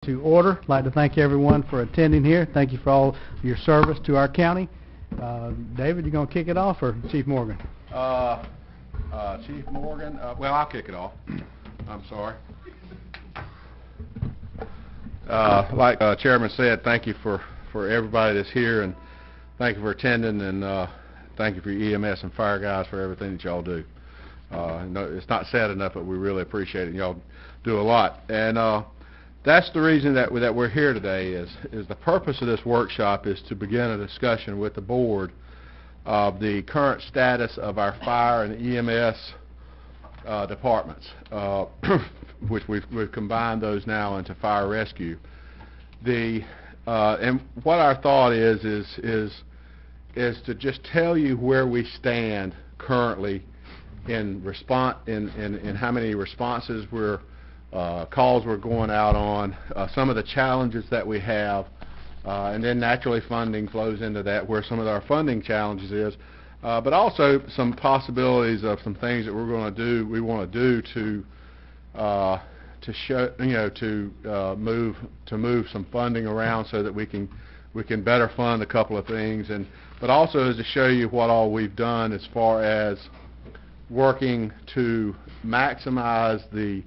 To order. I'd like to thank everyone for attending here. Thank you for all your service to our county. David, you going to kick it off, or Chief Morgan? Chief Morgan, well, I'll kick it off. I'm sorry. Like Chairman said, thank you for everybody that's here, and thank you for attending, and thank you for your EMS and fire guys for everything that y'all do. No, it's not said enough, but we really appreciate it. Y'all do a lot, and that's the reason that we're here today. Is the purpose of this workshop is to begin a discussion with the board of the current status of our fire and EMS departments, which we've combined those now into fire rescue. And what our thought is to just tell you where we stand currently in response, in how many responses calls we're going out on, some of the challenges that we have, and then naturally funding flows into that, where some of our funding challenges is, but also some possibilities of some things that we want to do to show, to move some funding around so that we can better fund a couple of things, but also is to show you what all we've done as far as working to maximize the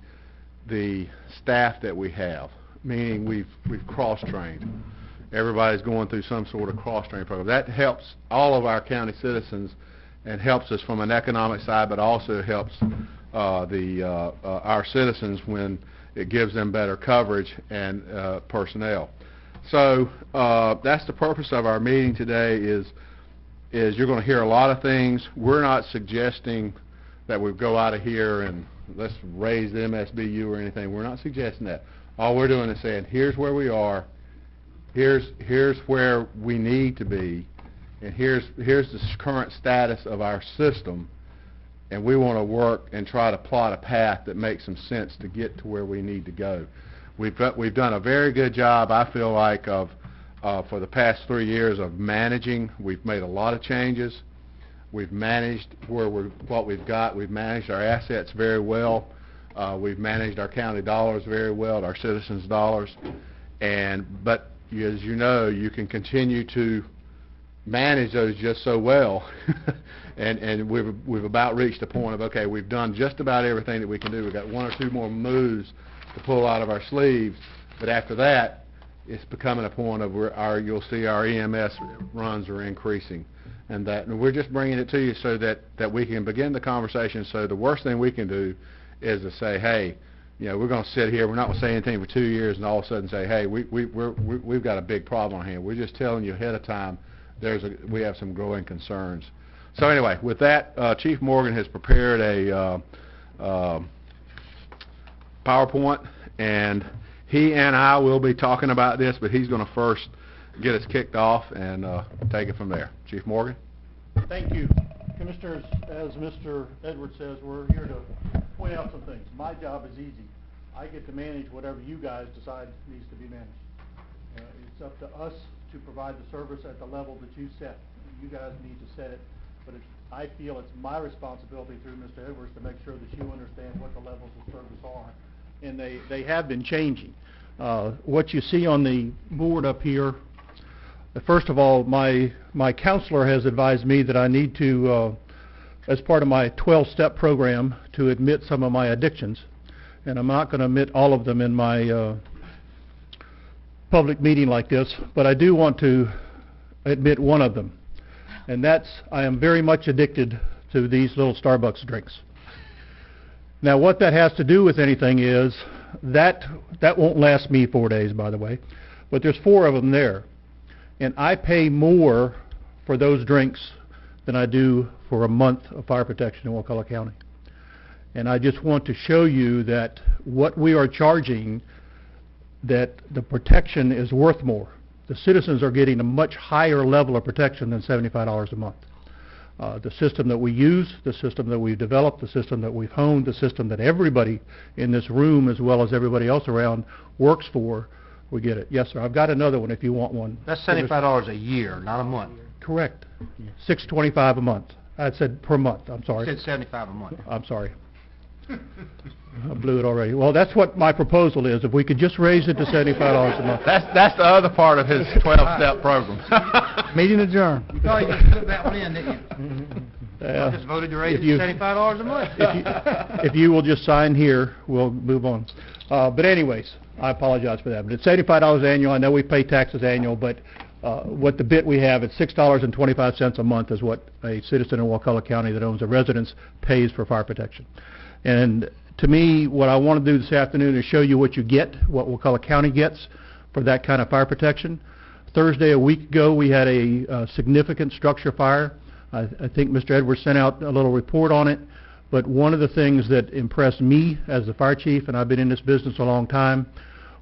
staff that we have, meaning we've cross-trained. Everybody's going through some sort of cross-training program. That helps all of our county citizens and helps us from an economic side, but also helps our citizens when it gives them better coverage and personnel. So that's the purpose of our meeting today. Is you're going to hear a lot of things. We're not suggesting that we go out of here and let's raise the MSBU or anything. We're not suggesting that. All we're doing is saying, here's where we are, here's where we need to be, and here's the current status of our system, and we want to work and try to plot a path that makes some sense to get to where we need to go. We've done a very good job, I feel like, of for the past 3 years of managing. We've made a lot of changes. We've managed what we've got. We've managed our assets very well. We've managed our county dollars very well, our citizens' dollars. But as you know, you can continue to manage those just so well. and we've about reached the point of, okay, we've done just about everything that we can do. We've got 1 or 2 more moves to pull out of our sleeves. But after that, it's becoming a point of where you'll see our EMS runs are increasing. And we're just bringing it to you so that we can begin the conversation. So the worst thing we can do is to say, hey, we're going to sit here, we're not going to say anything for 2 years, and all of a sudden say, hey, we've got a big problem on hand. We're just telling you ahead of time we have some growing concerns. So anyway, with that, Chief Morgan has prepared a PowerPoint, and he and I will be talking about this, but he's going to first get us kicked off and take it from there. Chief Morgan. Thank you. Commissioners, as Mr. Edwards says, we're here to point out some things. My job is easy. I get to manage whatever you guys decide needs to be managed. It's up to us to provide the service at the level that you set. You guys need to set it, but I feel it's my responsibility through Mr. Edwards to make sure that you understand what the levels of service are. And they have been changing. What you see on the board up here, first of all, my counselor has advised me that I need to, as part of my 12-step program, to admit some of my addictions. And I'm not going to admit all of them in my public meeting like this, but I do want to admit one of them. And that's, I am very much addicted to these little Starbucks drinks. Now, what that has to do with anything is that won't last me 4 days, by the way, but there's 4 of them there. And I pay more for those drinks than I do for a month of fire protection in Wakulla County. And I just want to show you that what we are charging, that the protection is worth more. The citizens are getting a much higher level of protection than $75 a month. The system that we use, the system that we've developed, the system that we've honed, the system that everybody in this room as well as everybody else around works for, we get it. Yes, sir. I've got another one if you want one. That's $75 a year, not a month. Correct. $625 a month. I said per month. I'm sorry. You said $75 a month. I'm sorry. I blew it already. Well, that's what my proposal is. If we could just raise it to $75 a month. That's the other part of his 12-step program. Meeting adjourned. You thought you just put that one in, didn't you? I just voted to raise it to $75 a month. If you will just sign here, we'll move on. But anyways, I apologize for that. But it's $75 annual. I know we pay taxes annual, but what the bit we have, it's $6.25 a month is what a citizen in Wakulla County that owns a residence pays for fire protection. And to me, what I want to do this afternoon is show you what you get, what Wakulla County gets for that kind of fire protection. Thursday, a week ago, we had a significant structure fire. I think Mr. Edwards sent out a little report on it, but one of the things that impressed me as the fire chief, and I've been in this business a long time,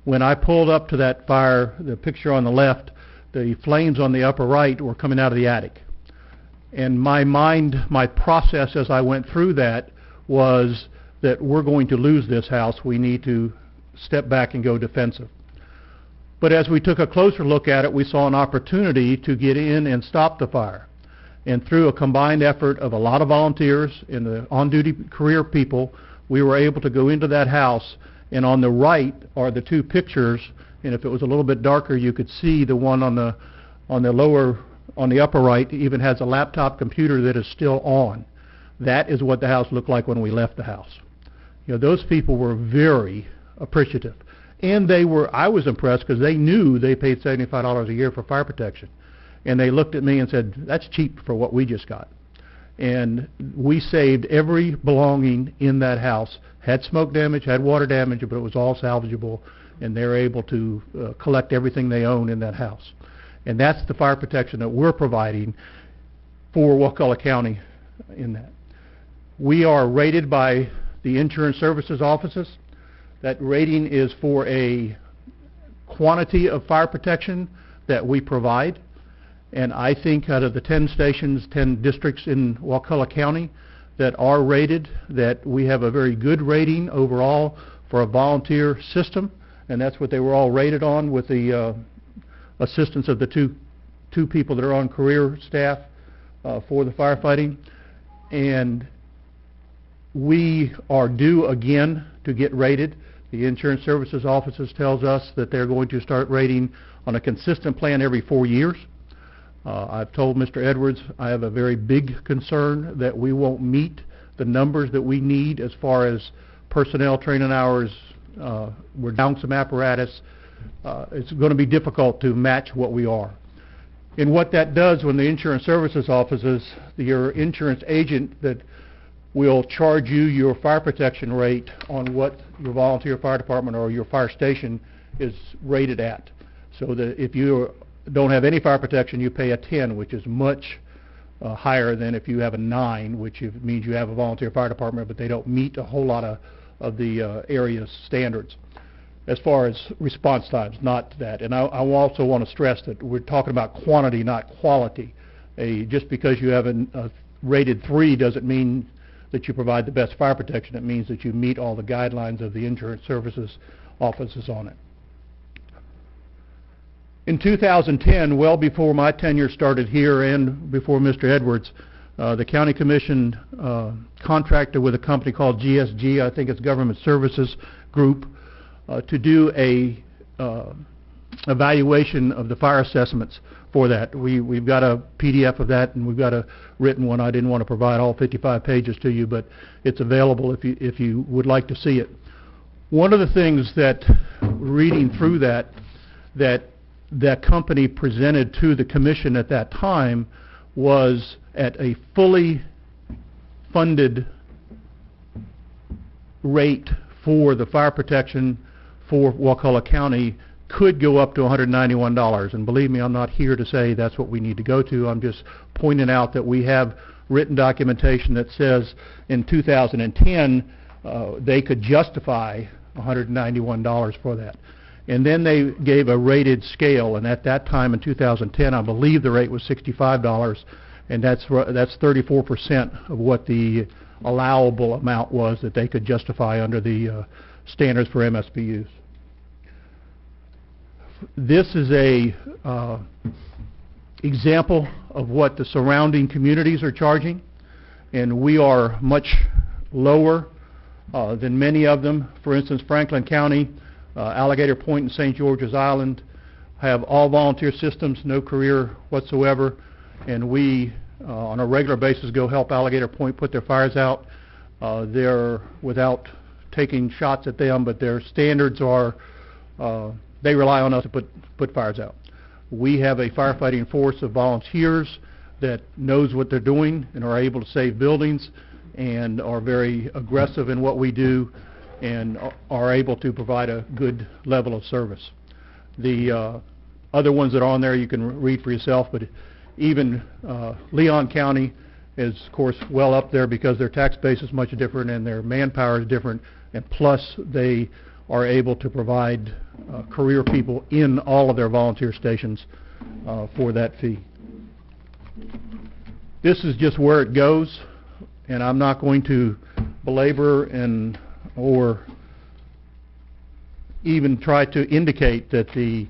when I pulled up to that fire, the picture on the left, the flames on the upper right were coming out of the attic. And my process as I went through that was that we're going to lose this house. We need to step back and go defensive. But as we took a closer look at it, we saw an opportunity to get in and stop the fire. And through a combined effort of a lot of volunteers and the on-duty career people, we were able to go into that house. And on the right are the two pictures. And if it was a little bit darker, you could see the one on the upper right even has a laptop computer that is still on. That is what the house looked like when we left the house. You know, those people were very appreciative. And I was impressed because they knew they paid $75 a year for fire protection. And they looked at me and said, that's cheap for what we just got. And we saved every belonging in that house. Had smoke damage, had water damage, but it was all salvageable. And they're able to collect everything they own in that house. And that's the fire protection that we're providing for Wakulla County in that. We are rated by the insurance services offices. That rating is for a quantity of fire protection that we provide. And I think out of the 10 stations, 10 districts in Wakulla County that are rated, that we have a very good rating overall for a volunteer system. And that's what they were all rated on, with the assistance of the two people that are on career staff for the firefighting. And we are due again to get rated. The insurance services offices tells us that they're going to start rating on a consistent plan every 4 years. I've told Mr. Edwards I have a very big concern that we won't meet the numbers that we need as far as personnel training hours. We're down some apparatus. It's going to be difficult to match what we are. And what that does when the insurance services offices, your insurance agent that will charge you your fire protection rate on what your volunteer fire department or your fire station is rated at. So that if you don't have any fire protection, you pay a 10, which is much higher than if you have a 9, which means you have a volunteer fire department, but they don't meet a whole lot of the area's standards as far as response times, not that. And I also want to stress that we're talking about quantity, not quality. Just because you have a rated 3 doesn't mean that you provide the best fire protection. It means that you meet all the guidelines of the insurance services offices on it. In 2010, well before my tenure started here and before Mr. Edwards, the County Commission contracted with a company called GSG, I think it's Government Services Group, to do a evaluation of the fire assessments for that. We've got a PDF of that, and we've got a written one. I didn't want to provide all 55 pages to you, but it's available if you would like to see it. One of the things that, reading through that company presented to the commission at that time was at a fully funded rate for the fire protection for Wakulla County could go up to $191. And believe me, I'm not here to say that's what we need to go to. I'm just pointing out that we have written documentation that says in 2010 they could justify $191 for that. And then they gave a rated scale, and at that time in 2010, I believe the rate was $65, and that's 34% of what the allowable amount was that they could justify under the standards for MSBUs. This is a example of what the surrounding communities are charging, and we are much lower than many of them. For instance, Franklin County, Alligator Point, and St. George's Island have all volunteer systems, no career whatsoever, and we on a regular basis go help Alligator Point put their fires out. They're without taking shots at them, but their standards are they rely on us to put fires out. We have a firefighting force of volunteers that knows what they're doing and are able to save buildings and are very aggressive in what we do and are able to provide a good level of service. The other ones that are on there you can read for yourself, but even Leon County is, of course, well up there because their tax base is much different and their manpower is different, and plus they are able to provide career people in all of their volunteer stations for that fee. This is just where it goes, and I'm not going to belabor or even try to indicate that the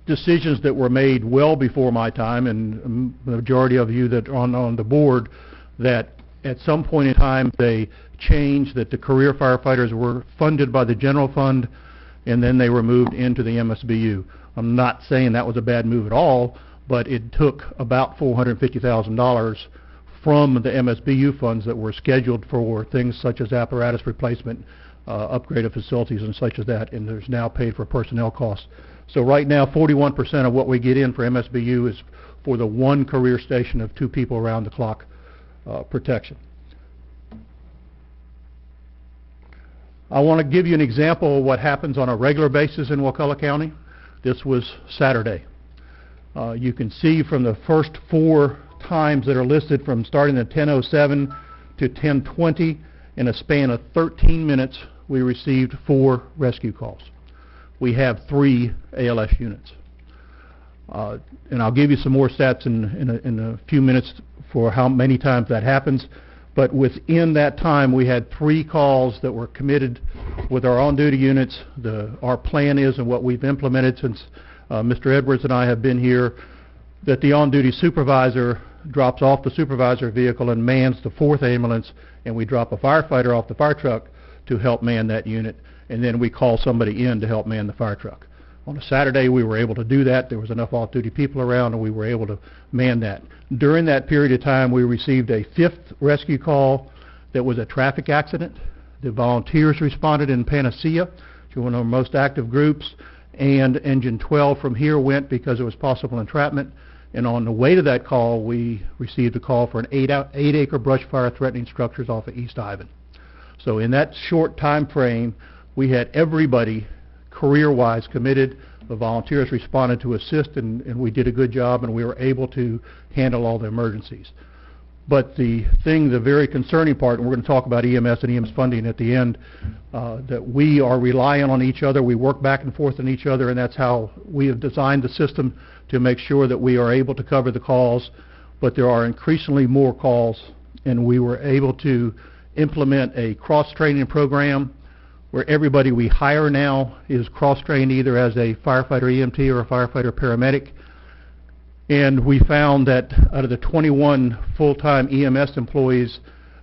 decisions that were made well before my time, and the majority of you that are on the board, that at some point in time they changed, that the career firefighters were funded by the general fund and then they were moved into the MSBU. I'm not saying that was a bad move at all, but it took about $450,000 from the MSBU funds that were scheduled for things such as apparatus replacement, upgrade of facilities and such as that, and there's now paid for personnel costs. So right now 41% of what we get in for MSBU is for the one career station of 2 people around the clock protection. I want to give you an example of what happens on a regular basis in Wakulla County. This was Saturday. You can see from the first 4 times that are listed, from starting at 10:07 to 10:20, in a span of 13 minutes we received 4 rescue calls. We have 3 ALS units. And I'll give you some more stats in a few minutes for how many times that happens. But within that time, we had 3 calls that were committed with our on-duty units. Our plan is, and what we've implemented since Mr. Edwards and I have been here, that the on-duty supervisor drops off the supervisor vehicle and mans the 4th ambulance, and we drop a firefighter off the fire truck to help man that unit, and then we call somebody in to help man the fire truck. On a Saturday, we were able to do that. There was enough off-duty people around, and we were able to man that. During that period of time, we received a 5th rescue call that was a traffic accident. The volunteers responded in Panacea, to one of our most active groups, and Engine 12 from here went because it was possible entrapment. And on the way to that call, we received a call for an 8-acre brush fire threatening structures off of East Ivan. So in that short time frame, we had everybody career-wise committed. The volunteers responded to assist, and we did a good job, and we were able to handle all the emergencies. But the very concerning part, and we're going to talk about EMS and EMS funding at the end, that we are relying on each other. We work back and forth on each other, and that's how we have designed the system, to make sure that we are able to cover the calls. But there are increasingly more calls, and we were able to implement a cross-training program where everybody we hire now is cross-trained either as a firefighter EMT or a firefighter paramedic. And we found that out of the 21 full-time EMS employees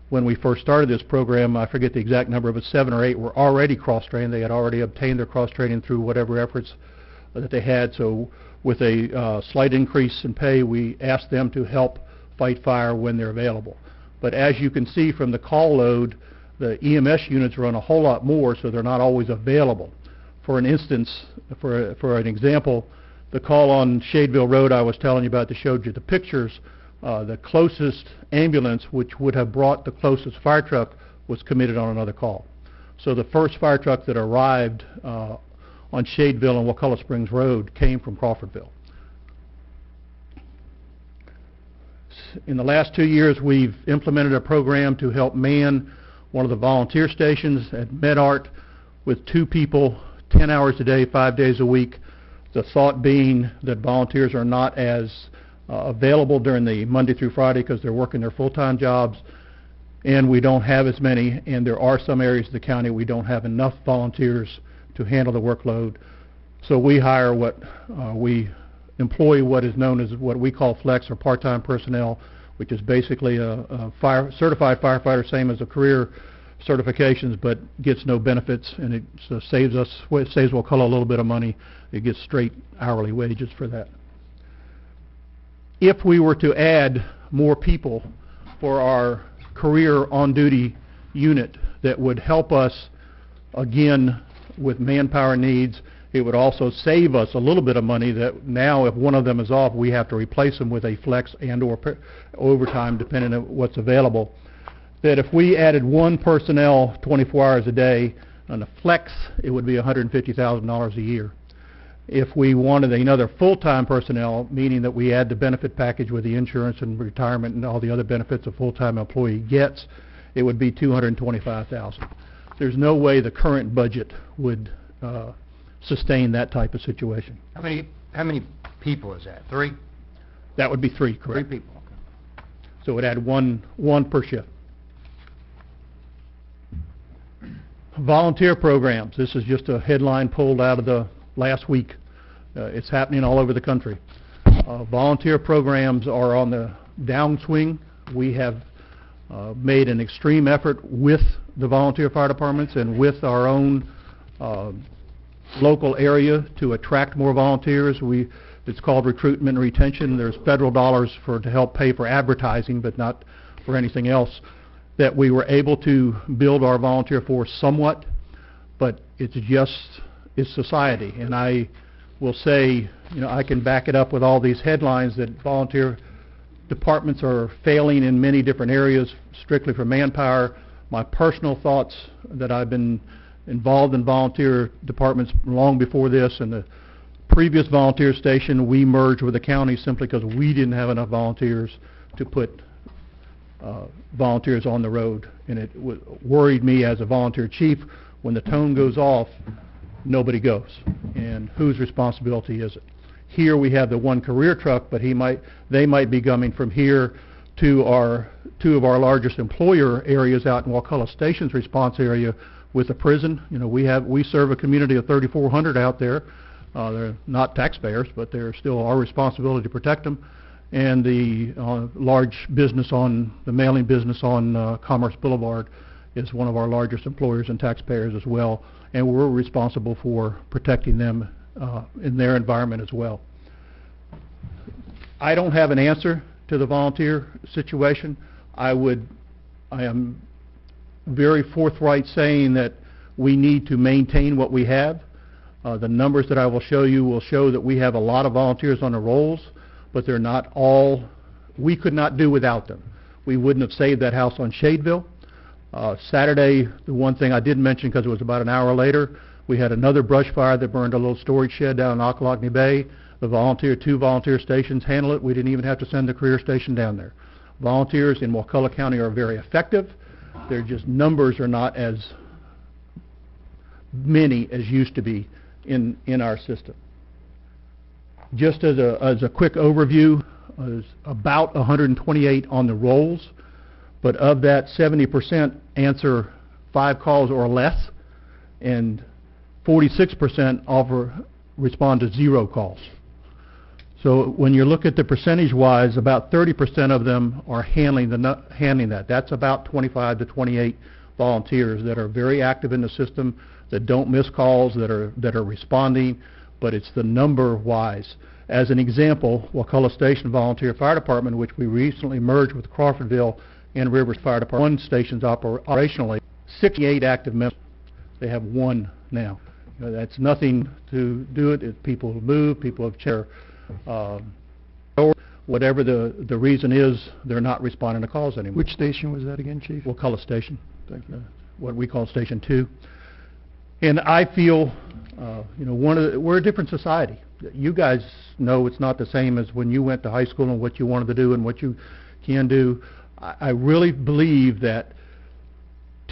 when we first started this program, I forget the exact number, but 7 or 8 were already cross-trained. They had already obtained their cross-training through whatever efforts that they had. So with a slight increase in pay, we asked them to help fight fire when they're available. But as you can see from the call load, the EMS units run a whole lot more, so they're not always available. For an instance, for an example, the call on Shadeville Road I was telling you about that showed you the pictures, the closest ambulance, which would have brought the closest fire truck, was committed on another call. So the first fire truck that arrived on Shadeville and Wakulla Springs Road came from Crawfordville. In the last 2 years, we've implemented a program to help man one of the volunteer stations at MedArt with 2 people, 10 hours a day, 5 days a week. The thought being that volunteers are not as available during the Monday through Friday because they're working their full-time jobs, and we don't have as many, and there are some areas of the county we don't have enough volunteers to handle the workload. So we hire we employ what is known as what we call flex or part-time personnel. which is basically a certified firefighter, same as a career certifications, but gets no benefits, and it saves Wakulla a little bit of money. It gets straight hourly wages for that. If we were to add more people for our career on-duty unit that would help us, again, with manpower needs, it would also save us a little bit of money that now if one of them is off, we have to replace them with a flex and or overtime depending on what's available. That if we added one personnel 24 hours a day on a flex, it would be $150,000 a year. If we wanted another full-time personnel, meaning that we add the benefit package with the insurance and retirement and all the other benefits a full-time employee gets, it would be $225,000. There's no way the current budget would sustain that type of situation. How many people is that? 3? That would be 3, correct? 3 people. Okay. So it would add one per shift. Volunteer programs. This is just a headline pulled out of the last week. It's happening all over the country. Volunteer programs are on the downswing. We have made an extreme effort with the volunteer fire departments and with our own local area to attract more volunteers. It's called recruitment and retention. There's federal dollars to help pay for advertising, but not for anything else. That we were able to build our volunteer force somewhat, but it's society. And I will say, I can back it up with all these headlines that volunteer departments are failing in many different areas, strictly for manpower. My personal thoughts that I've been involved in volunteer departments long before this, and the previous volunteer station we merged with the county simply because we didn't have enough volunteers to put volunteers on the road, and it worried me as a volunteer chief. When the tone goes off, nobody goes, and whose responsibility is it? Here we have the one career truck, but they might be coming from here to two of our largest employer areas out in Wakulla Station's response area with the prison. We serve a community of 3,400 out there. They're not taxpayers, but they're still our responsibility to protect them. And the large business the mailing business on Commerce Boulevard is one of our largest employers and taxpayers as well, and we're responsible for protecting them in their environment as well. I don't have an answer to the volunteer situation. I am very forthright saying that we need to maintain what we have. The numbers that I will show you will show that we have a lot of volunteers on the rolls, but they're not all. We could not do without them. We wouldn't have saved that house on Shadeville. Saturday, the one thing I didn't mention because it was about an hour later, we had another brush fire that burned a little storage shed down in Ocklawackney Bay. The two volunteer stations handled it. We didn't even have to send the career station down there. Volunteers in Wakulla County are very effective. Their just numbers are not as many as used to be in our system. Just as a quick overview, there's about 128 on the rolls, but of that 70% answer 5 calls or less, and 46% respond to 0 calls. So when you look at the percentage-wise, about 30% of them are handling that. That's about 25 to 28 volunteers that are very active in the system, that don't miss calls, that are responding, but it's the number-wise. As an example, Wakulla Station Volunteer Fire Department, which we recently merged with Crawfordville and Rivers Fire Department, 1 station's operationally, 68 active members. They have 1 now. That's nothing to do it. People move, people have changed. Whatever the reason is, they're not responding to calls anymore. Which station was that again, Chief? Wakulla Station. Thank you. What we call Station 2. And I feel, we're a different society. You guys know it's not the same as when you went to high school and what you wanted to do and what you can do. I really believe that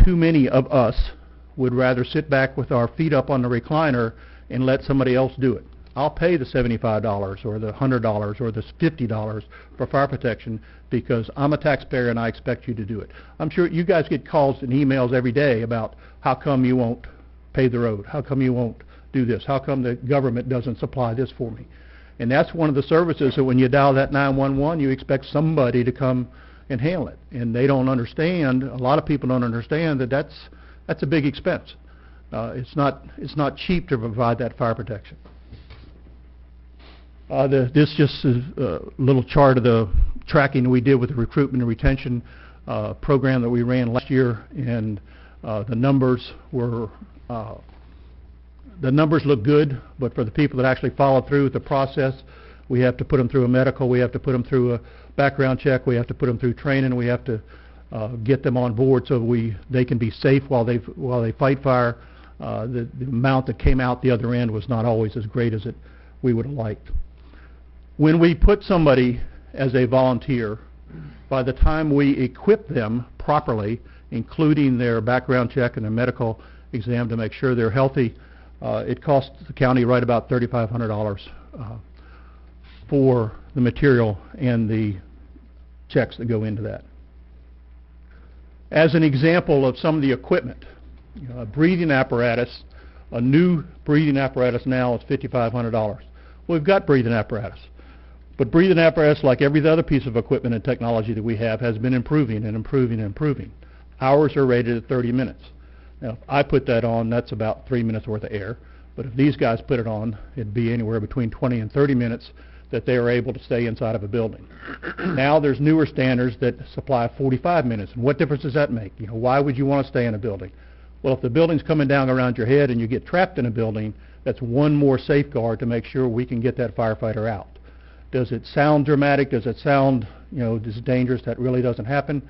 too many of us would rather sit back with our feet up on the recliner and let somebody else do it. I'll pay the $75 or the $100 or the $50 for fire protection because I'm a taxpayer and I expect you to do it. I'm sure you guys get calls and emails every day about how come you won't pave the road, how come you won't do this, how come the government doesn't supply this for me. And that's one of the services that when you dial that 911, you expect somebody to come and handle it. And they don't understand, a lot of people don't understand that that's a big expense. It's not cheap to provide that fire protection. This just is a little chart of the tracking we did with the recruitment and retention program that we ran last year, and the numbers look good, but for the people that actually follow through with the process, we have to put them through a medical, we have to put them through a background check, we have to put them through training, we have to get them on board so they can be safe while they fight fire. The amount that came out the other end was not always as great as we would have liked. When we put somebody as a volunteer, by the time we equip them properly, including their background check and their medical exam to make sure they're healthy, it costs the county right about $3,500 for the material and the checks that go into that. As an example of some of the equipment, a breathing apparatus, a new breathing apparatus now is $5,500. We've got breathing apparatus. But breathing apparatus, like every other piece of equipment and technology that we have, has been improving and improving and improving. Ours are rated at 30 minutes. Now, if I put that on, that's about 3 minutes worth of air. But if these guys put it on, it'd be anywhere between 20 and 30 minutes that they are able to stay inside of a building. Now there's newer standards that supply 45 minutes. And what difference does that make? Why would you want to stay in a building? Well, if the building's coming down around your head and you get trapped in a building, that's one more safeguard to make sure we can get that firefighter out. Does it sound dramatic? Does it sound, just dangerous? That really doesn't happen.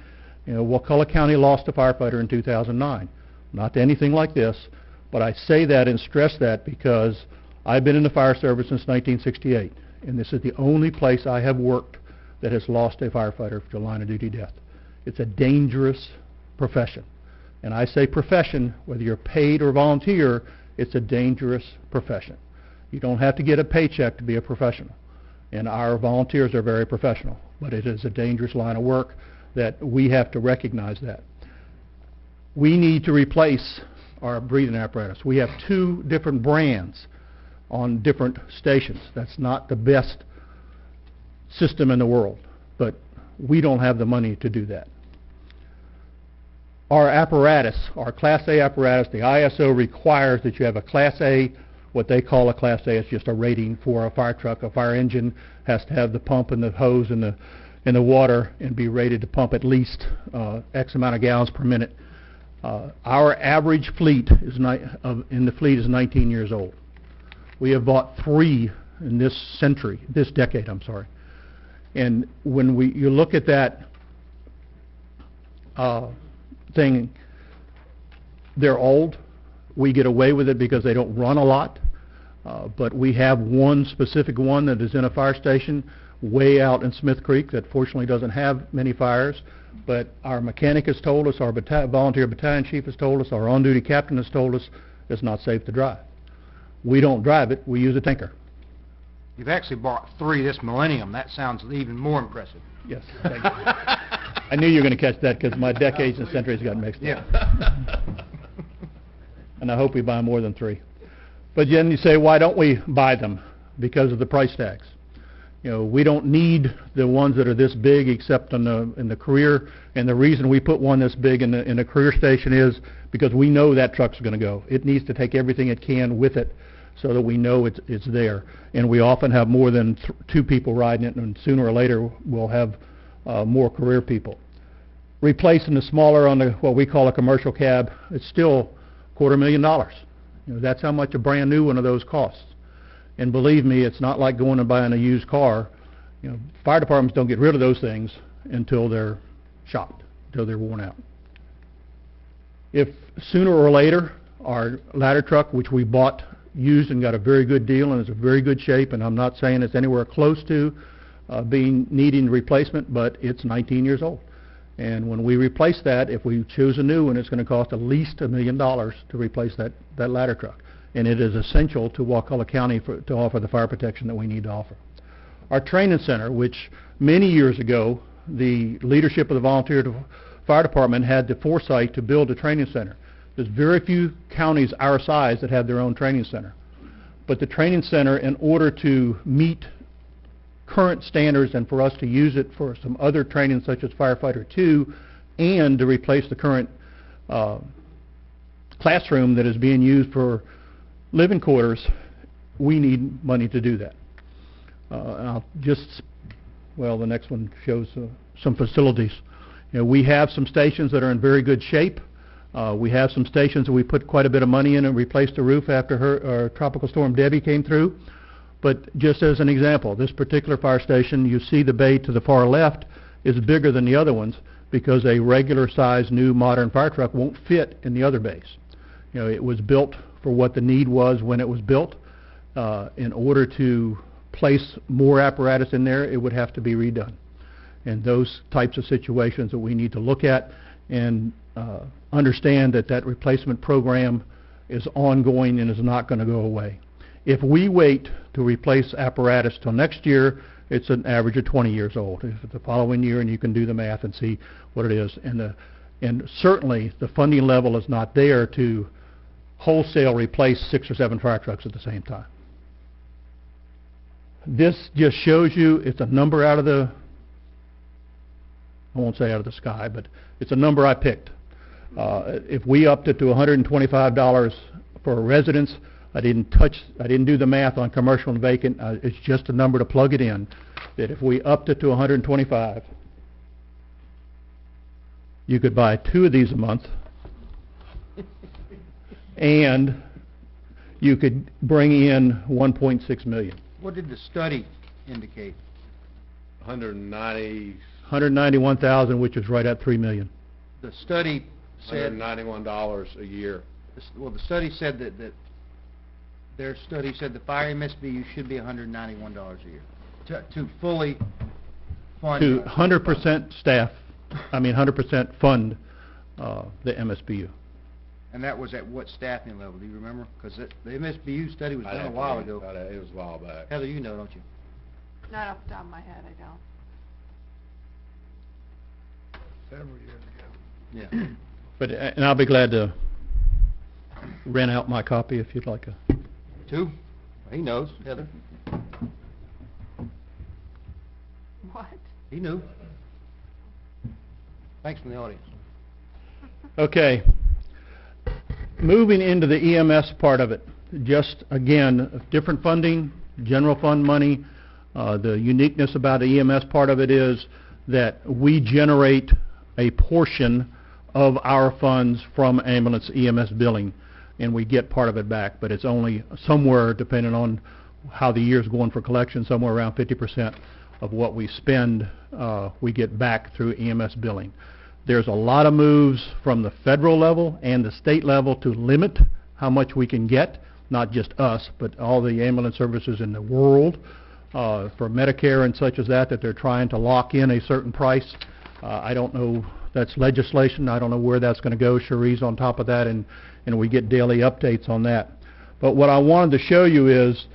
Wakulla County lost a firefighter in 2009. Not to anything like this, but I say that and stress that because I've been in the fire service since 1968, and this is the only place I have worked that has lost a firefighter to line of duty death. It's a dangerous profession. And I say profession, whether you're paid or volunteer, it's a dangerous profession. You don't have to get a paycheck to be a professional. And our volunteers are very professional, but it is a dangerous line of work that we have to recognize that. We need to replace our breathing apparatus. We have 2 different brands on different stations. That's not the best system in the world, but we don't have the money to do that. Our apparatus, our Class A apparatus, the ISO requires that you have a Class A. What they call a Class A is just a rating for a fire truck. A fire engine has to have the pump and the hose and the water and be rated to pump at least X amount of gallons per minute. Our average fleet in the fleet is 19 years old. We have bought 3 in this decade, I'm sorry. And when you look at that thing, they're old. We get away with it because they don't run a lot, but we have one specific one that is in a fire station way out in Smith Creek that fortunately doesn't have many fires, but our mechanic has told us, our volunteer battalion chief has told us, our on-duty captain has told us it's not safe to drive. We don't drive it, we use a tanker. You've actually bought 3 this millennium. That sounds even more impressive. Yes, thank you. I knew you were going to catch that because my decades and centuries got mixed up. Yeah. And I hope we buy more than 3. But then you say, why don't we buy them? Because of the price tags. We don't need the ones that are this big except in the career, and the reason we put one this big in the career station is because we know that truck's going to go. It needs to take everything it can with it so that we know it's there. And we often have more than 2 people riding it, and sooner or later we'll have more career people. Replacing the smaller on what we call a commercial cab, it's still $250,000. That's how much a brand new one of those costs. And believe me, it's not like going and buying a used car. Fire departments don't get rid of those things until they're shopped, until they're worn out. If sooner or later our ladder truck, which we bought used and got a very good deal and is in very good shape, and I'm not saying it's anywhere close to needing replacement, but it's 19 years old. And when we replace that, if we choose a new one, it's going to cost at least $1 million to replace that ladder truck. And it is essential to Wakulla County to offer the fire protection that we need to offer. Our training center, which many years ago, the leadership of the volunteer fire department had the foresight to build a training center. There's very few counties our size that have their own training center. But the training center, in order to meet current standards and for us to use it for some other training such as Firefighter 2 and to replace the current classroom that is being used for living quarters, we need money to do that. And I'll just, well, the next one shows some facilities. You know, we have some stations that are in very good shape. We have some stations that we put quite a bit of money in and replaced the roof after Tropical Storm Debbie came through. But just as an example, this particular fire station, you see the bay to the far left is bigger than the other ones because a regular size new modern fire truck won't fit in the other bays. You know, it was built for what the need was when it was built. In order to place more apparatus in there, it would have to be redone. And those types of situations that we need to look at and understand that that replacement program is ongoing and is not going to go away. If we wait to replace apparatus till next year, it's an average of 20 years old. If it's the following year, and you can do the math and see what it is. And certainly the funding level is not there to wholesale replace 6 or 7 fire trucks at the same time. This just shows you it's a number out of the, I won't say out of the sky, but it's a number I picked. If we upped it to $125 for a residence, I didn't do the math on commercial and vacant. It's just a number to plug it in. That if we upped it to $125, you could buy 2 of these a month, and you could bring in $1.6 million. What did the study indicate? 191,000, which is right at $3 million. The study said $191 a year. Well, the study said that their study said the fire MSBU should be $191 a year to fully fund. To 100% staff, 100% fund the MSBU. And that was at what staffing level? Do you remember? Because the MSBU study was done a while ago. It was a while back. Heather, you know, don't you? Not off the top of my head, I don't. Several years ago. Yeah. But and I'll be glad to rent out my copy if you'd like a. 2? He knows, Heather. What? He knew. Thanks from the audience. Okay. Moving into the EMS part of it, just again, different funding, general fund money. The uniqueness about the EMS part of it is that we generate a portion of our funds from ambulance EMS billing, and we get part of it back, but it's only somewhere, depending on how the year's going for collection, somewhere around 50% of what we spend we get back through EMS billing. There's a lot of moves from the federal level and the state level to limit how much we can get, not just us, but all the ambulance services in the world for Medicare and such as that they're trying to lock in a certain price. I don't know, that's legislation. I don't know where that's going to go. Cherie's on top of that, and we get daily updates on that. But what I wanted to show you is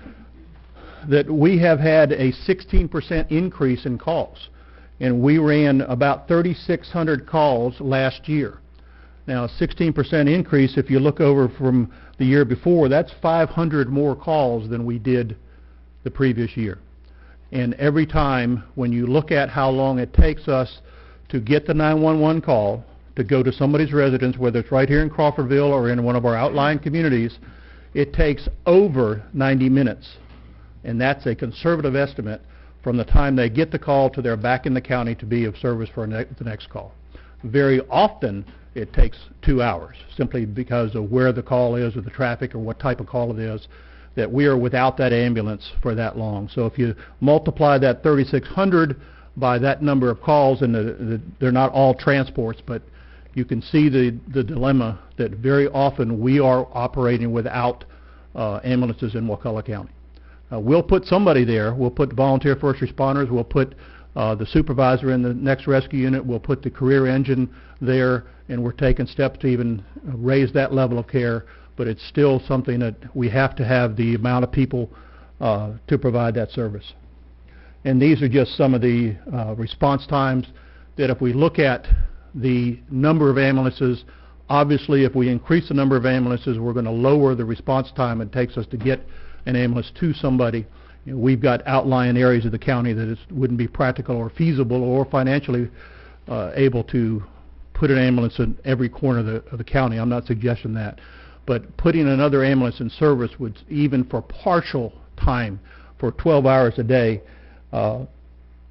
that we have had a 16% increase in calls, and we ran about 3,600 calls last year. Now, a 16% increase, if you look over from the year before, that's 500 more calls than we did the previous year. And every time, when you look at how long it takes us to get the 911 call, to go to somebody's residence, whether it's right here in Crawfordville or in one of our outlying communities, it takes over 90 minutes. And that's a conservative estimate from the time they get the call to they're back in the county to be of service for the next call. Very often, it takes 2 hours, simply because of where the call is or the traffic or what type of call it is, that we are without that ambulance for that long. So if you multiply that 3,600 by that number of calls, and they're not all transports, but you can see the dilemma that very often we are operating without ambulances in Wakulla County. We'll put somebody there. We'll put volunteer first responders. We'll put the supervisor in the next rescue unit. We'll put the career engine there, and we're taking steps to even raise that level of care. But it's still something that we have to have the amount of people to provide that service. And these are just some of the response times that if we look at the number of ambulances, obviously if we increase the number of ambulances, we're going to lower the response time it takes us to get an ambulance to somebody. You know, we've got outlying areas of the county that it wouldn't be practical or feasible or financially able to put an ambulance in every corner of the county. I'm not suggesting that. But putting another ambulance in service would, even for partial time, for 12 hours a day,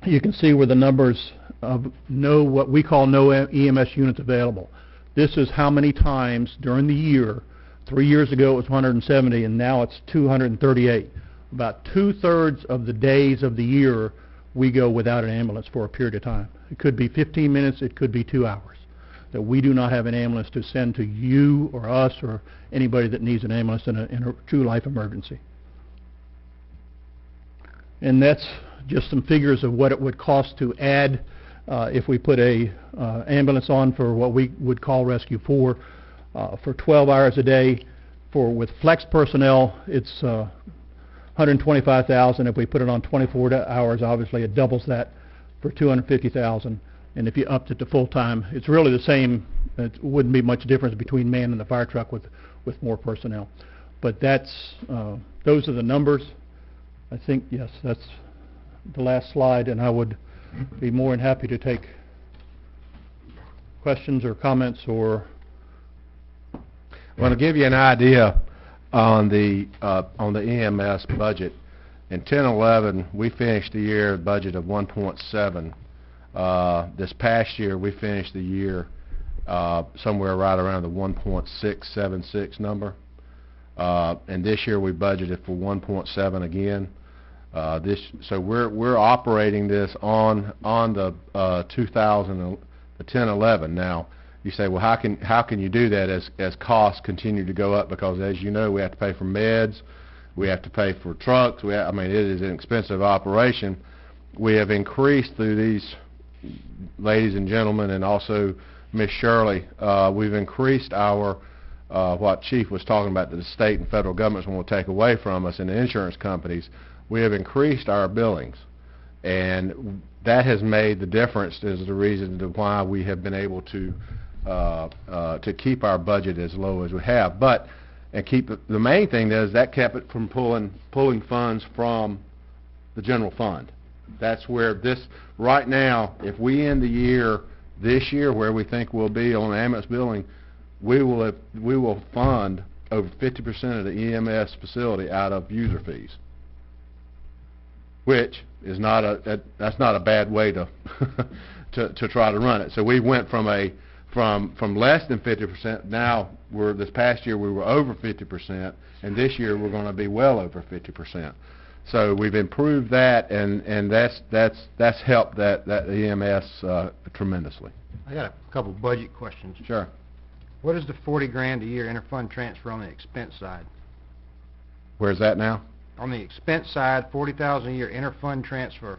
you can see where the numbers of what we call no EMS units available. This is how many times during the year. 3 years ago it was 170, and now it's 238. About 2/3 of the days of the year we go without an ambulance for a period of time. It could be 15 minutes, it could be 2 hours, that we do not have an ambulance to send to you or us or anybody that needs an ambulance in a true life emergency. And that's just some figures of what it would cost to add if we put a ambulance on for what we would call Rescue 4 for 12 hours a day. With flex personnel, it's $125,000. If we put it on 24 hours, obviously it doubles that for $250,000. And if you upped it to full time, it's really the same. It wouldn't be much difference between man and the fire truck with more personnel. But that's those are the numbers. I think, yes, that's the last slide, and I would be more than happy to take questions or comments or. I want to give you an idea on the EMS budget. In 10-11, we finished the year budget of 1.7. This past year, we finished the year somewhere right around the 1.676 number. And this year we budgeted for 1.7 again. So we're operating this on the 10-11 now. You say, well, how can you do that as costs continue to go up? Because as you know, we have to pay for meds, we have to pay for trucks. I mean, it is an expensive operation. We have increased through these ladies and gentlemen, and also Miss Shirley. We've increased our what Chief was talking about, that the state and federal governments want to take away from us, and the insurance companies. We have increased our billings, and that has made the difference. Is the reason to why we have been able to keep our budget as low as we have. But the main thing is that kept it from pulling funds from the general fund. That's where right now, if we end the year this year where we think we'll be on ambulance billing, we will fund over 50% of the EMS facility out of user fees, which is that's not a bad way to to try to run it. So we went from less than 50%. Now this past year we were over 50%, and this year we're going to be well over 50%. So we've improved that, and that's helped that EMS tremendously. I got a couple budget questions. Sure. What is the $40,000 a year interfund transfer on the expense side? Where's that now? On the expense side, $40,000 a year interfund transfer.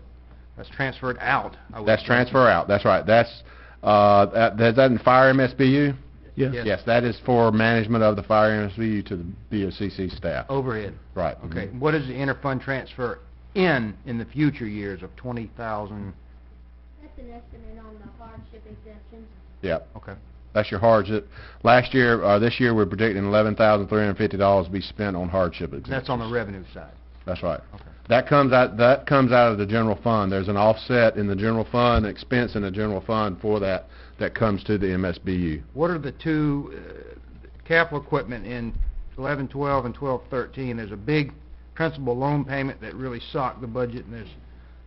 That's transferred out. That's transfer out. That's right. That's that in fire MSBU? Yes. Yes, that is for management of the fire MSBU to the BOCC staff. Overhead. Right. Okay. What is the interfund transfer in the future years of 20,000? That's an estimate on the hardship exemptions. Yep. Okay. That's your hardship. This year we're predicting $11,350 to be spent on hardship exemptions. That's on the revenue side. That's right. Okay. That comes out of the general fund. There's an offset in the general fund, expense in the general fund for that comes to the MSBU. What are the two capital equipment in 11-12 and 12-13? There's a big principal loan payment that really socked the budget, and there's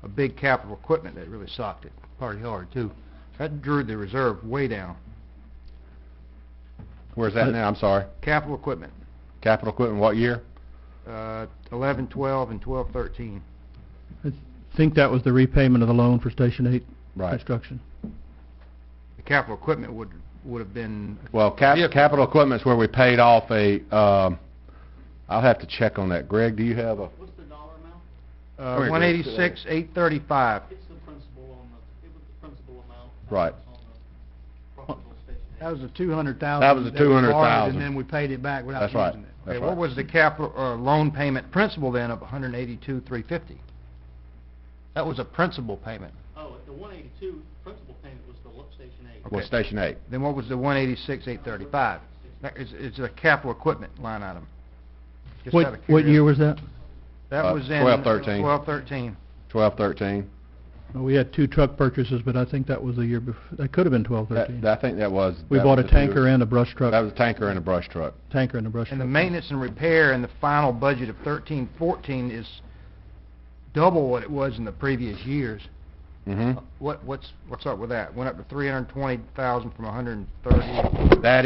a big capital equipment that really socked it pretty hard too. That drew the reserve way down. Where's that now? I'm sorry. Capital equipment. Capital equipment, what year? 11-12 and 12-13. I think that was the repayment of the loan for Station 8 Right. construction. The capital equipment would have been. Well, capital equipment's where we paid off I'll have to check on that. Greg, do you have a? What's the dollar amount? 186,835. It's the principal it was the principal amount. Right. On the profitable station. That was the 200,000. That was the 200,000. And then we paid it back without That's using right. it. That's Okay, what was the capital loan payment principal then of 182,350? That was a principal payment. Oh, the 182 principal payment was the Station 8. Well, Station 8. Then what was the 186,835? It's a capital equipment line item. Just out of What year curiosity. was that? That was in 12-13. 12-13. 12-13. Well, we had 2 truck purchases, but I think that was the year before. That could have been 12, 13. I think that was... We that bought a was the two- tanker and a brush truck. That was a tanker and a brush truck. Tanker and a brush And truck. the maintenance and repair in the final budget of 13-14 is double what it was in the previous years. Mm-hmm. What's up with that? Went up to 320,000 from 130. That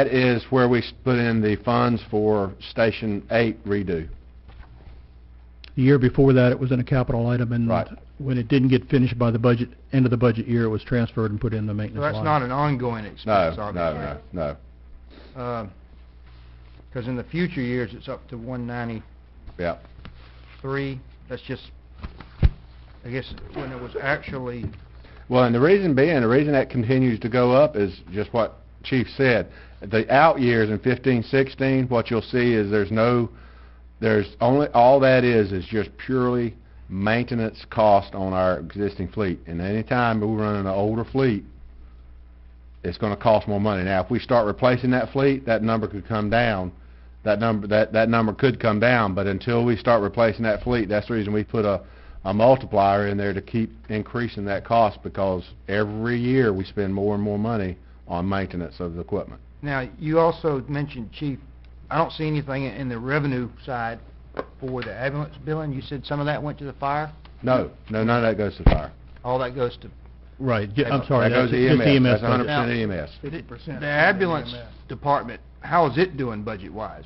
is where we put in the funds for Station 8 redo. The year before that, it was in a capital item, and Right. when it didn't get finished by the end of the budget year, it was transferred and put in the So maintenance that's line. not an ongoing expense, No, obviously. no. Because in the future years, it's up to 193. Yeah. That's just, I guess, when it was actually... Well, and the reason that continues to go up is just what Chief said. The out years in 15-16, what you'll see is all that is just purely maintenance cost on our existing fleet. And any time we're running an older fleet, it's going to cost more money. Now, if we start replacing that fleet, that number could come down. That number could come down, but until we start replacing that fleet, that's the reason we put a multiplier in there to keep increasing that cost, because every year we spend more and more money on maintenance of the equipment. Now, you also mentioned, Chief, I don't see anything in the revenue side for the ambulance billing. You said some of that went to the fire? No, none of that goes to fire. All that goes to... Right. I'm sorry. That goes to just EMS. That's budget. 100% EMS. 50%. The ambulance department, how is it doing budget-wise?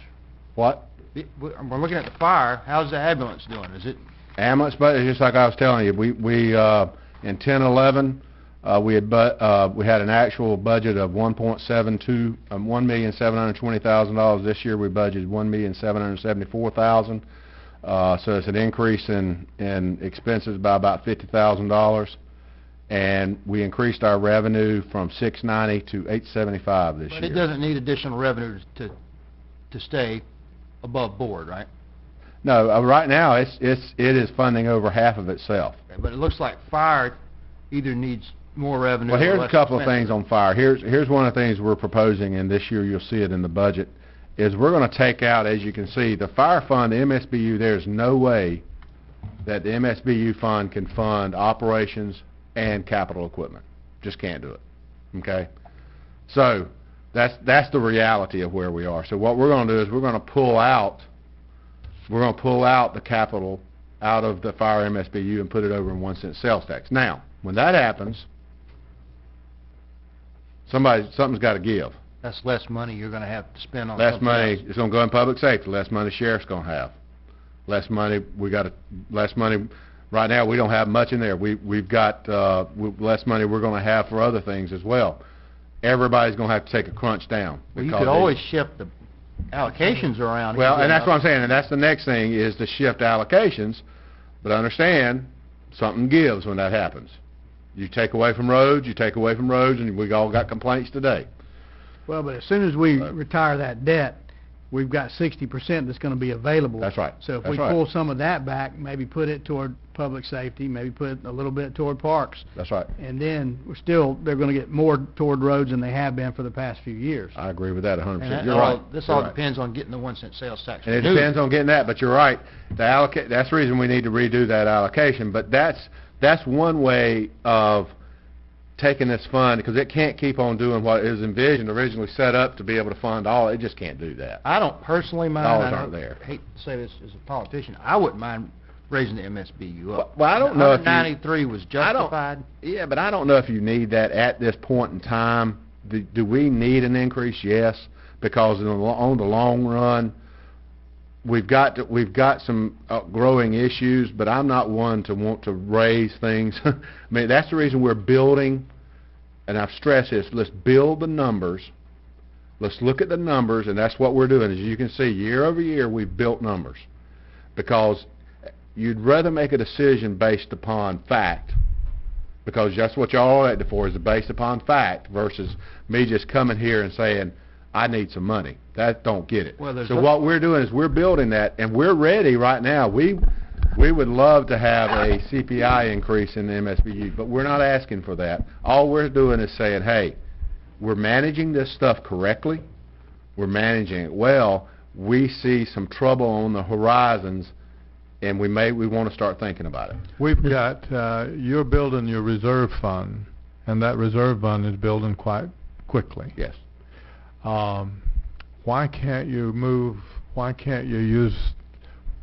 What? We're looking at the fire. How's the ambulance doing? Is it... Ambulance budget, just like I was telling you, we in 10-11, we had an actual budget of $1,720,000. This year we budgeted $1,774,000. So it's an increase in expenses by about $50,000. And we increased our revenue from $690 to $875 this year. But it doesn't need additional revenue to stay above board, right? No, right now it is funding over half of itself. But it looks like fire either needs more revenue. Well, or here's a less couple of expense. things on fire. Here's one of the things we're proposing, and this year you'll see it in the budget, is we're going to take out, as you can see, the fire fund, the MSBU. There's no way that the MSBU fund can fund operations and capital equipment. Just can't do it. Okay? So that's the reality of where we are. So what we're going to do is we're going to pull out the capital out of the fire MSBU and put it over in 1 cent sales tax. Now, when that happens, something's got to give. That's less money you're going to have to spend on Less something money, else. it's going to go in public safety. Less money sheriff's going to have. Less money, less money. Right now, we don't have much in there. We've got less money we're going to have for other things as well. Everybody's going to have to take a crunch down. Well, you because could always shift the allocations around. Well, Either and that's up- what I'm saying, and that's the next thing, is to shift allocations. But understand, something gives when that happens. You take away from roads, and we all got complaints today. Well, but as soon as we retire that debt, we've got 60% that's going to be available. That's right. So if That's we right. pull some of that back, maybe put it toward public safety, maybe put a little bit toward parks, That's right. and then they're going to get more toward roads than they have been for the past few years. I agree with that 100%. And that You're all- right. This You're all right. depends on getting the 1 cent sales tax. And it reduced. depends on getting that, but you're right. That's the reason we need to redo that allocation. But that's one way of taking this fund, because it can't keep on doing what it was envisioned, originally set up to be able to fund all. It just can't do that. I don't personally mind. Dollars I aren't don't- there. hate to say this as a politician. I wouldn't mind raising the MSBU up. Well, I don't know if you- 193 was I don't- justified. Yeah, but I don't know if you need that at this point in time. Do we need an increase? Yes, because on the long run, we've got some growing issues, but I'm not one to want to raise things. I mean, that's the reason we're building, and I've stressed this, let's build the numbers. Let's look at the numbers, and that's what we're doing. As you can see, year over year, we've built numbers. Because you'd rather make a decision based upon fact, because that's what y'all elected for, is based upon fact, versus me just coming here and saying, I need some money. That don't get it. Well, there's So a- what we're doing is we're building that, and we're ready right now. We would love to have a CPI increase in the MSBU, but we're not asking for that. All we're doing is saying, hey, we're managing this stuff correctly. We're managing it well. We see some trouble on the horizons and we want to start thinking about it. We've got, you're building your reserve fund, and that reserve fund is building quite quickly. Yes. Why can't you use,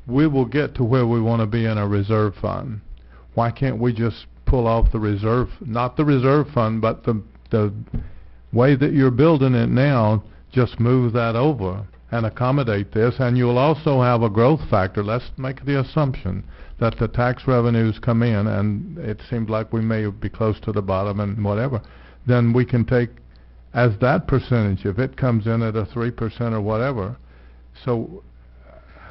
we will get to where we want to be in a reserve fund. Why can't we just pull off the reserve, not the reserve fund, but the way that you're building it now, just move that over and accommodate this, and you'll also have a growth factor. Let's make the assumption that the tax revenues come in, and it seems like we may be close to the bottom and whatever, then we can take as that percentage, if it comes in at a 3% or whatever. So,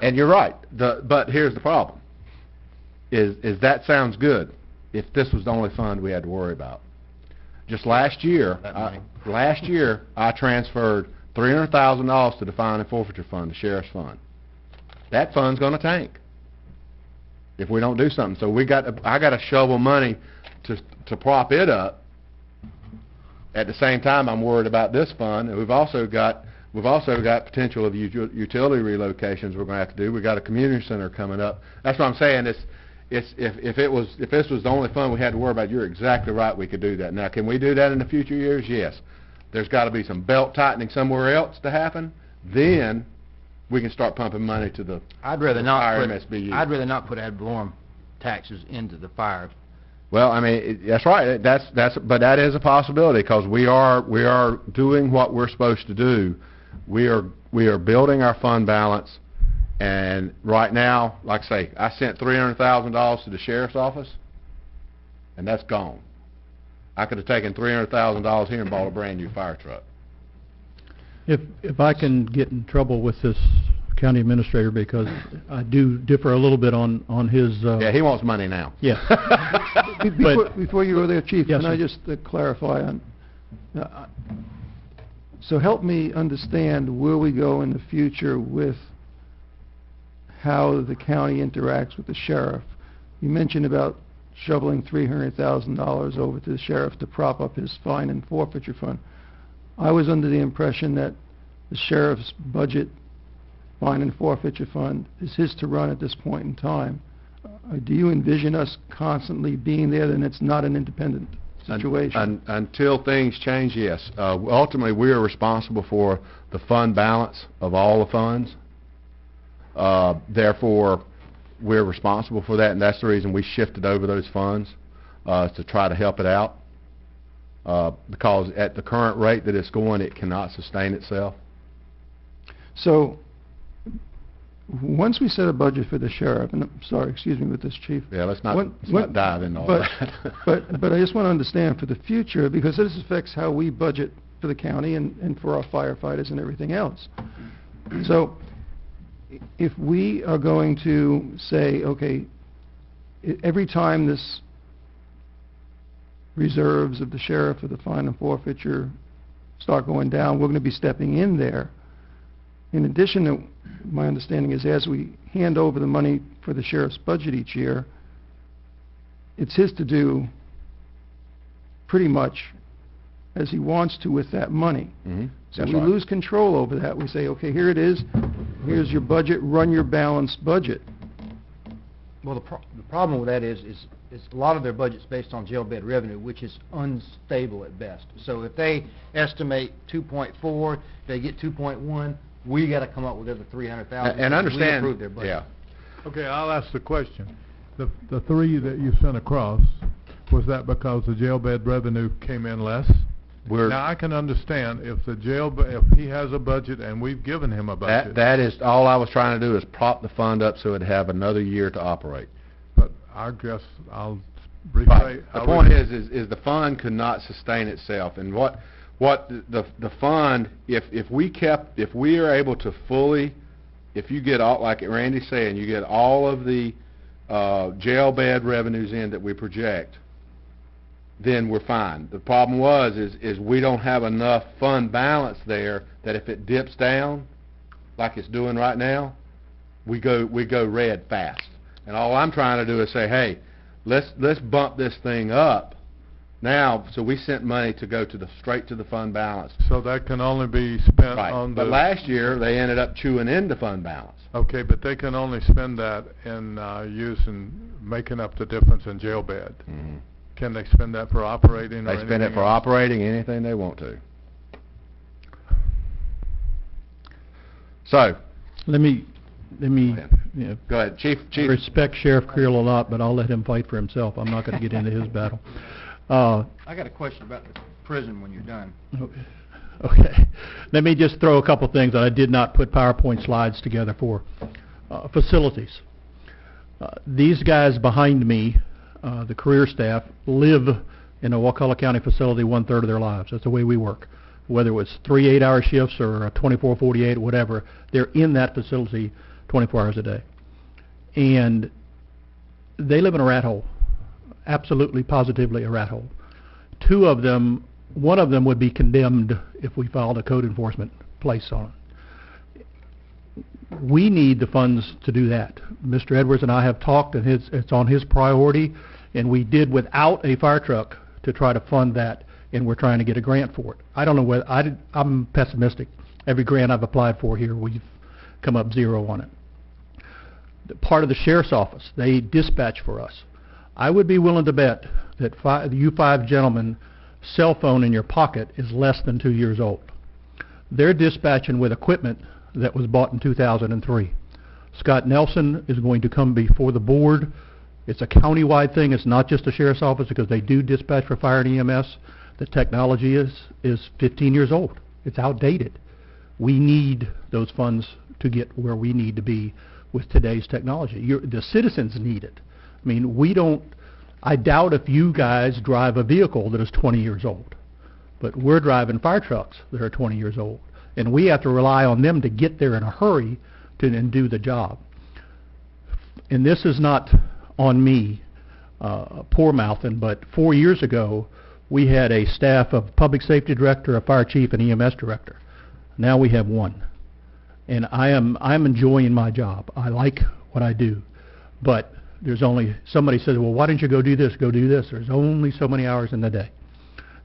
And you're right, but here's the problem, is that sounds good if this was the only fund we had to worry about. Just last year, I transferred $300,000 to the fine and forfeiture fund, the sheriff's fund. That fund's going to tank if we don't do something. So I got to shovel money to prop it up. At the same time, I'm worried about this fund, and we've also got potential of utility relocations we're going to have to do. We've got a community center coming up. That's what I'm saying. If this was the only fund we had to worry about, you're exactly right. We could do that. Now, can we do that in the future years? Yes. There's got to be some belt tightening somewhere else to happen. Then we can start pumping money to the I'd rather not fire put, MSBU. I'd rather not put ad valorem taxes into the fire. Well, I mean, that's right. But that is a possibility, because we are doing what we're supposed to do. We are building our fund balance, and right now, like I say, I sent $300,000 to the sheriff's office, and that's gone. I could have taken $300,000 here and bought a brand new fire truck. If I can get in trouble with this county administrator, because I do differ a little bit on his... Yeah, he wants money now. Yeah. Before you go there, Chief, Yes, can I sir. just clarify on... so help me understand where we go in the future with how the county interacts with the sheriff. You mentioned about shoveling $300,000 over to the sheriff to prop up his fine and forfeiture fund. I was under the impression that the sheriff's budget, fine and forfeiture fund, is his to run at this point in time. Do you envision us constantly being there, then it's not an independent situation? Until things change, yes. Ultimately, we are responsible for the fund balance of all the funds. Therefore, we're responsible for that, and that's the reason we shifted over those funds to try to help it out. Because at the current rate that it's going, it cannot sustain itself. So, once we set a budget for the sheriff, and I'm sorry, excuse me with this, Chief. Yeah, let's not dive into all that. but I just want to understand for the future, because this affects how we budget for the county and for our firefighters and everything else. So, if we are going to say, okay, every time this reserves of the sheriff or the fine and forfeiture start going down, we're going to be stepping in there. In addition to, my understanding is, as we hand over the money for the sheriff's budget each year, it's his to do pretty much as he wants to with that money. Mm-hmm. So That's we right. lose control over that. We say, okay, here it is, here's your budget, run your balanced budget. Well, the problem with that is a lot of their budget's based on jail bed revenue, which is unstable at best. So if they estimate 2.4, they get 2.1, we got to come up with the other 300,000. And understand, we approve their budget. yeah. okay, I'll ask the question. The three that you sent across, was that because the jail bed revenue came in less? Now, I can understand if if he has a budget and we've given him a budget. That is all I was trying to do, is prop the fund up so it'd have another year to operate. But I guess I'll briefly... Right. The point is the fund could not sustain itself, and what the fund, if we are able to fully, if you get all, like Randy's saying, you get all of the jail bed revenues in that we project, then we're fine. The problem is we don't have enough fund balance there that if it dips down, like it's doing right now, we go red fast. And all I'm trying to do is say, hey, let's bump this thing up Now, so we sent money to go to straight to the fund balance. So that can only be spent Right, on the... but last year, they ended up chewing into fund balance. Okay, but they can only spend that in making up the difference in jail bed. Mhm. Can they spend that for operating or They anything spend it for else? operating, anything they want to. So, Let me, ahead. you know, go ahead, Chief. I respect Sheriff Creel a lot, but I'll let him fight for himself. I'm not gonna get into his battle. I got a question about the prison when you're done. Okay. Let me just throw a couple things that I did not put PowerPoint slides together for. Facilities. These guys behind me, the career staff, live in a Wakulla County facility 1/3 of their lives. That's the way we work. Whether it was 3 8-hour shifts or 24, 48, whatever, they're in that facility 24 hours a day. And they live in a rat hole. Absolutely, positively a rat hole. Two of them, one of them would be condemned if we filed a code enforcement place on it. We need the funds to do that. Mr. Edwards and I have talked, and it's on his priority, and we did without a fire truck to try to fund that, and we're trying to get a grant for it. I don't know whether, I'm pessimistic. Every grant I've applied for here, we've come up zero on it. Part of the sheriff's office, they dispatch for us. I would be willing to bet that you five gentlemen, cell phone in your pocket is less than 2 years old. They're dispatching with equipment that was bought in 2003. Scott Nelson is going to come before the board. It's a county-wide thing. It's not just the sheriff's office because they do dispatch for fire and EMS. The technology is 15 years old. It's outdated. We need those funds to get where we need to be with today's technology. The citizens need it. I mean, I doubt if you guys drive a vehicle that is 20 years old, but we're driving fire trucks that are 20 years old, and we have to rely on them to get there in a hurry and do the job. And this is not on me, poor mouthing, but 4 years ago, we had a staff of public safety director, a fire chief, and EMS director. Now we have one. And I'm enjoying my job. I like what I do. But there's only, somebody says, well, why didn't you go do this, go do this? There's only so many hours in the day.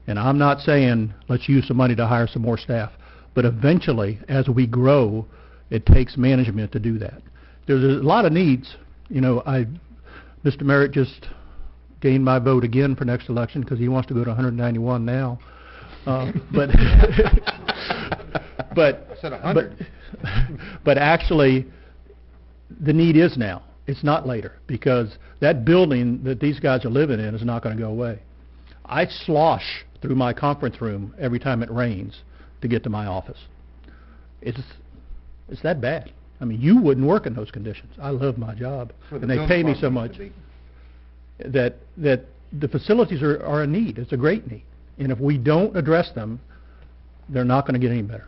And I'm not saying let's use some money to hire some more staff. But eventually, as we grow, it takes management to do that. There's a lot of needs. You know, Mr. Merritt just gained my vote again for next election because he wants to go to 191 now. But I said 100. But actually, the need is now. It's not later, because that building that these guys are living in is not going to go away. I slosh through my conference room every time it rains to get to my office. It's that bad. I mean, you wouldn't work in those conditions. I love my job, and they pay me so much that the facilities are a need. It's a great need. And if we don't address them, they're not going to get any better.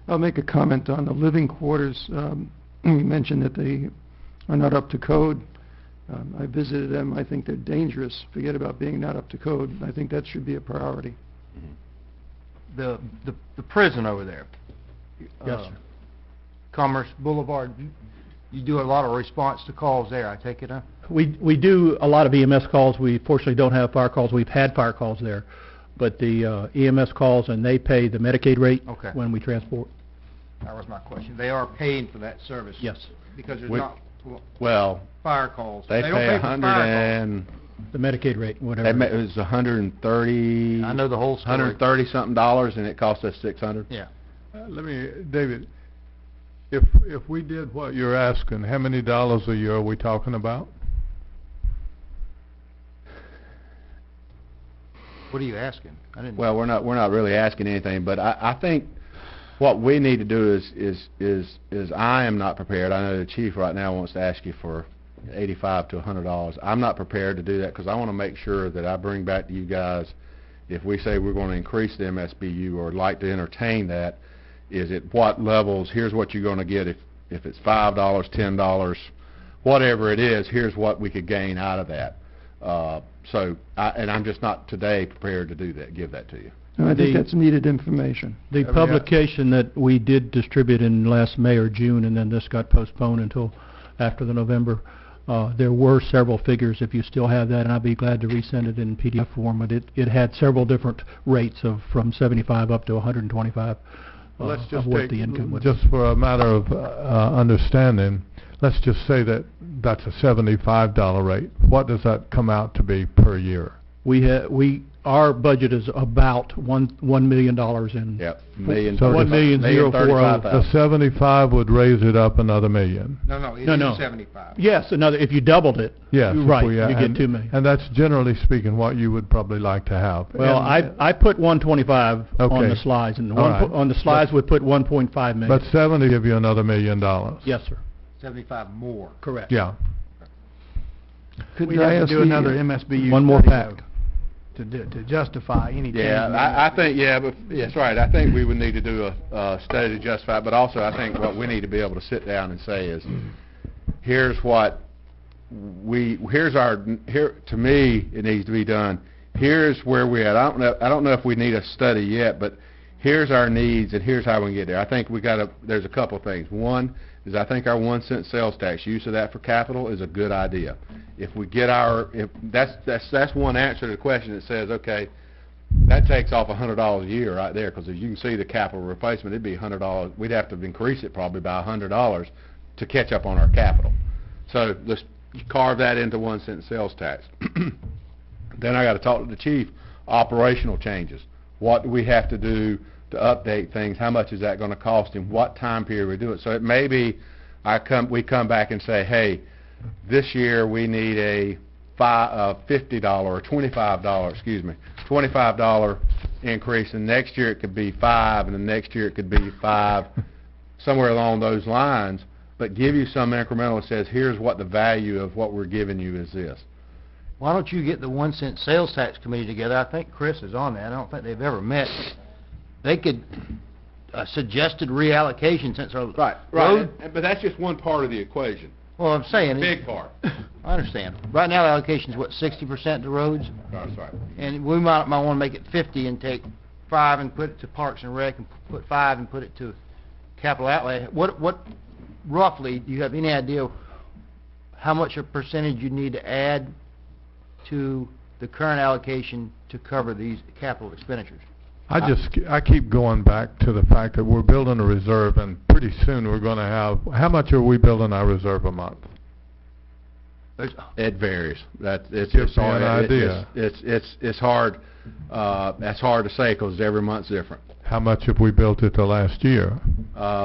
I'll make a comment on the living quarters. You mentioned that they are not up to code. I visited them. I think they're dangerous. Forget about being not up to code. I think that should be a priority. The prison over there. Yes, sir. Commerce Boulevard. You do a lot of response to calls there, I take it, huh? We do a lot of EMS calls. We fortunately don't have fire calls. We've had fire calls there. But the EMS calls, and they pay the Medicaid rate Okay. when we transport. That was my question. They are paying for that service? Yes. Because there's We- not Well, fire calls. they don't pay pay for fire 100 The Medicaid rate, whatever. it was 130. I know the whole story. $130-something dollars, and it cost us 600. Yeah. Let me, David, if we did what you're asking, how many dollars a year are we talking about? What are you asking? I didn't. Well, we're not really asking anything, but I think what we need to do is I am not prepared. I know the chief right now wants to ask you for $85 to $100. I'm not prepared to do that because I want to make sure that I bring back to you guys, if we say we're going to increase the MSBU or like to entertain that, is at what levels, here's what you're going to get if it's $5, $10, whatever it is, here's what we could gain out of that. And I'm just not today prepared to do that, give that to you. And I think that's needed information. The publication that we did distribute in last May or June, and then this got postponed until after the November, There were several figures, if you still have that, and I'd be glad to resend it in PDF form, but it had several different rates of from 75 up to 125 Let's of just what take, the income would be. just for a matter of understanding, let's just say that that's a $75 rate. What does that come out to be per year? Our budget is about $1 million in. Yep, million. So $1,035,000. The 75 would raise it up another million. No, it No. is 75. Yes, if you doubled it. Yes. You're if right, we- you and- get 2 million. And that's generally speaking what you would probably like to have. Well, And- I put 125 on Okay. the slides, and All right. on the slides we put 1.5 million. But 70 give you another $1 million. Yes, sir. 75 more. Correct. Yeah. Could We'd I have ask to do the- another MSBU One more study, fact. though, to justify any change. Yeah, in I think, but that's right. I think we would need to do a study to justify it, but also I think what we need to be able to sit down and say is, here's what to me, it needs to be done. Here's where we're at. I don't know if we need a study yet, but here's our needs and here's how we can get there. I think there's a couple things. One is I think our 1 cent sales tax, use of that for capital is a good idea. If we get that's one answer to the question that says, okay, that takes off $100 a year right there, because as you can see the capital replacement, it'd be $100. We'd have to increase it probably by $100 to catch up on our capital. So let's carve that into 1 cent sales tax. Then I got to talk to the chief. Operational changes. What do we have to do to update things? How much is that going to cost him? What time period we do it? So it may be we come back and say, hey, this year we need a $50 or $25 increase, and next year it could be 5, and the next year it could be 5, somewhere along those lines. But give you some incremental that says, here's what the value of what we're giving you is this. Why don't you get the 1 cent sales tax committee together? I think Chris is on that. I don't think they've ever met. They could, suggested reallocation since our Right. road. But that's just one part of the equation. Well, I'm saying. Big part. I understand. Right now the allocation is what, 60% to roads? That's right. And we might want to make it 50 and take 5 and put it to Parks and Rec, and put 5 and put it to capital outlay. What roughly, do you have any idea how much a percentage you need to add to the current allocation to cover these capital expenditures? I keep going back to the fact that we're building a reserve, and pretty soon we're going to have, how much are we building our reserve a month? It varies. It's Gives me hard. an idea. It's hard. That's hard to say because every month's different. How much have we built it the last year?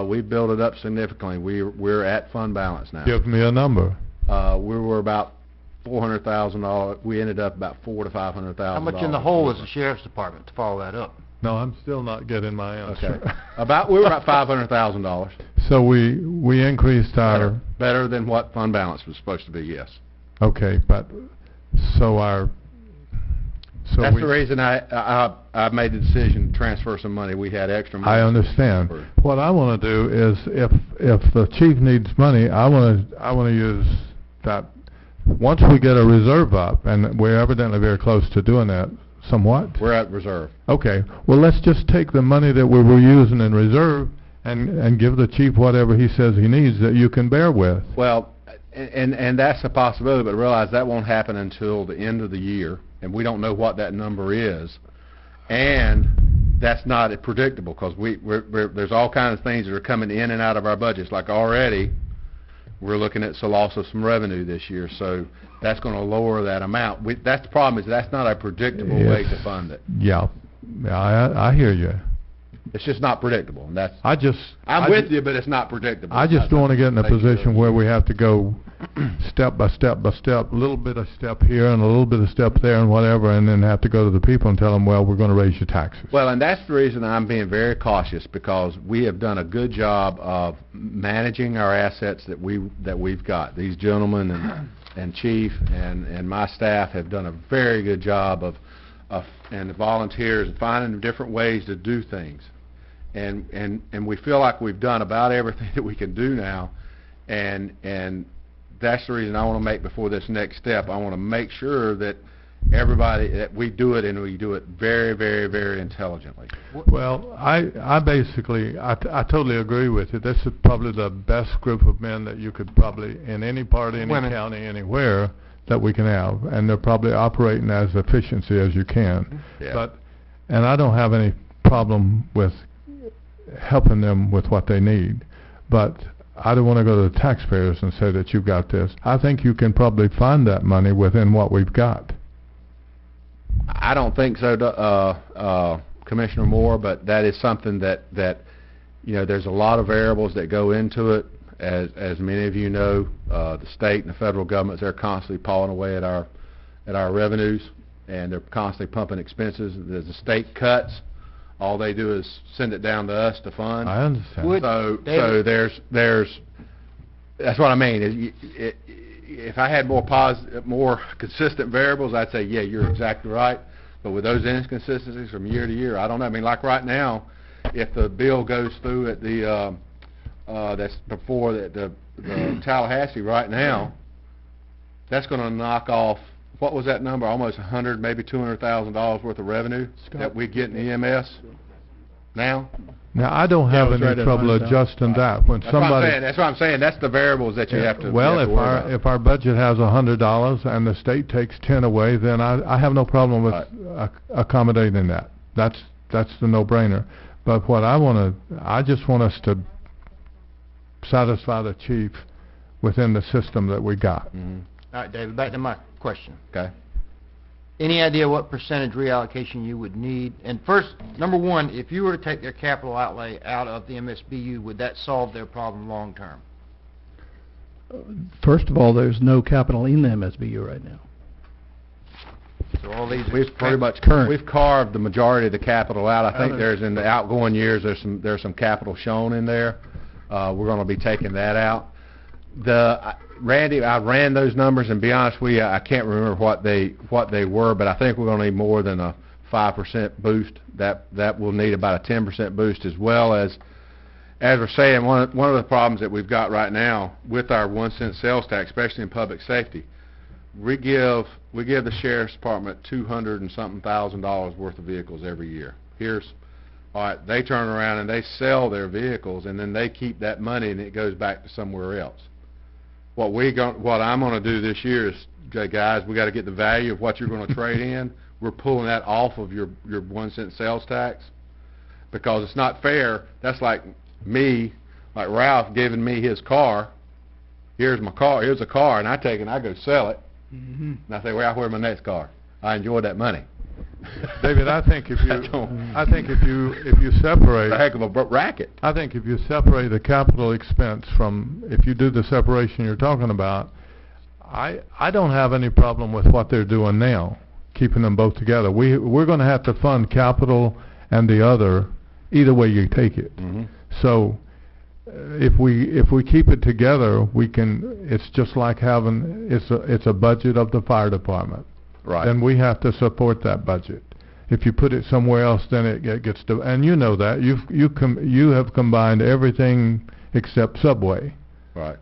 We built it up significantly. We're at fund balance now. Give me a number. We were about $400,000. We ended up about $400,000 to $500,000. How much in the hole is the sheriff's department to follow that up? No, I'm still not getting my answer. Okay. We were about $500,000. So we increased our... Better than what fund balance was supposed to be, yes. Okay, but so That's we, the reason I made the decision to transfer some money. We had extra money. I understand. What I want to do is, if the chief needs money, I want to use that. Once we get a reserve up, and we're evidently very close to doing that, somewhat. We're at reserve. Okay. Well, let's just take the money that we were using in reserve and give the chief whatever he says he needs that you can bear with. Well, and that's a possibility, but realize that won't happen until the end of the year, and we don't know what that number is, and that's not predictable because there's all kinds of things that are coming in and out of our budgets. Like already, we're looking at the loss of some revenue this year, so that's going to lower that amount. That's the problem, is that's not a predictable way to fund it. Yeah, I hear you. It's just not predictable, and that's. I'm with you, but it's not predictable. I just don't want to get in a position where we have to go step by step by step, a little bit of step here and a little bit of step there and whatever, and then have to go to the people and tell them, well, we're going to raise your taxes. Well, and that's the reason I'm being very cautious, because we have done a good job of managing our assets that we've got. These gentlemen and chief and my staff have done a very good job and the volunteers finding different ways to do things. And we feel like we've done about everything that we can do now, and that's the reason I want to make, before this next step, I want to make sure that everybody, that we do it, and we do it very, very, very intelligently. Well, I basically, I totally agree with you. This is probably the best group of men that you could probably, in any part, any Women. county, anywhere, that we can have. And they're probably operating as efficiency as you can. Yeah. And I don't have any problem with helping them with what they need. But I don't want to go to the taxpayers and say that you've got this. I think you can probably find that money within what we've got. I don't think so, Commissioner Moore, but that is something that you know, there's a lot of variables that go into it. As many of you know, the state and the federal governments, they're constantly pawing away at our revenues, and they're constantly pumping expenses. As the state cuts, all they do is send it down to us to fund. I understand. So there's that's what I mean. If I had more consistent variables, I'd say, yeah, you're exactly right. But with those inconsistencies from year to year, I don't know. I mean, like right now, if the bill goes through at the that's before the Tallahassee right now, that's going to knock off, what was that number? Almost $100, maybe $200,000 worth of revenue that we get in EMS now. Now, I don't Yeah, it have was any right at trouble 100,000. adjusting that. When That's what I'm somebody saying. That's what I'm saying. That's the variables that you have to. Well, you have to worry about. if our budget has $100 and the state takes 10 away, then I have no problem with accommodating that. That's the no-brainer. But what I just want us to satisfy the chief within the system that we got. Mhm. All right, David, back to my question. Okay. Any idea what percentage reallocation you would need? And first, number one, if you were to take their capital outlay out of the MSBU, would that solve their problem long term? First of all, there's no capital in the MSBU right now. So all these We've pretty much current. We've carved the majority of the capital out. I think Other- there's in the outgoing years there's some capital shown in there. We're going to be taking that out. Randy, I ran those numbers, and be honest with you, I can't remember what they were, but I think we're going to need more than a 5% boost. That will need about a 10% boost, as well as we're saying, one of the problems that we've got right now with our 1-cent sales tax, especially in public safety, we give the sheriff's department $200 and something thousand worth of vehicles every year. All right, they turn around and they sell their vehicles, and then they keep that money, and it goes back to somewhere else. What I'm going to do this year is, guys, we got to get the value of what you're going to trade in. We're pulling that off of your 1-cent sales tax, because it's not fair. That's like Ralph giving me his car. Here's my car. Here's a car, and I take it and I go sell it. Mm-hmm. And I say, well, where's my next car? I enjoy that money. David, I think if you separate, It's a heck of a racket. I think if you separate the capital expense from, if you do the separation you're talking about, I don't have any problem with what they're doing now, keeping them both together. We're going to have to fund capital and the other, either way you take it. Mhm. So if we keep it together, we can. It's just like having it's a budget of the fire department. Right. Then we have to support that budget. If you put it somewhere else, then it gets to, and you know that you have combined everything except Subway Right.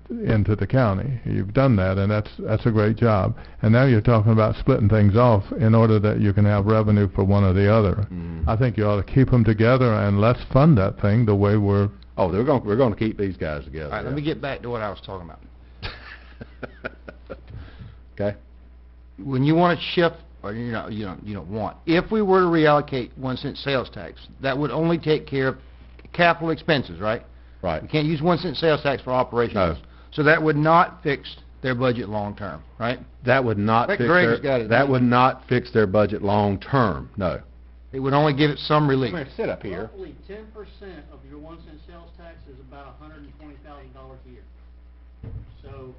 into the county. You've done that, and that's a great job. And now you're talking about splitting things off in order that you can have revenue for one or the other. Mhm. I think you ought to keep them together, and let's fund that thing the way we're. Oh, we're going to keep these guys together. All right, let me get back to what I was talking about. Okay. When you want to shift, or you don't want, if we were to reallocate 1-cent sales tax, that would only take care of capital expenses, right? Right. We can't use 1-cent sales tax for operations. No. So that would not fix their budget long term, right? That would not Like fix Greg's got it. that would not fix their budget long term. No. It would only give it some relief. Sit up here. Roughly 10% of your 1-cent sales tax is about $120,000 a year. So,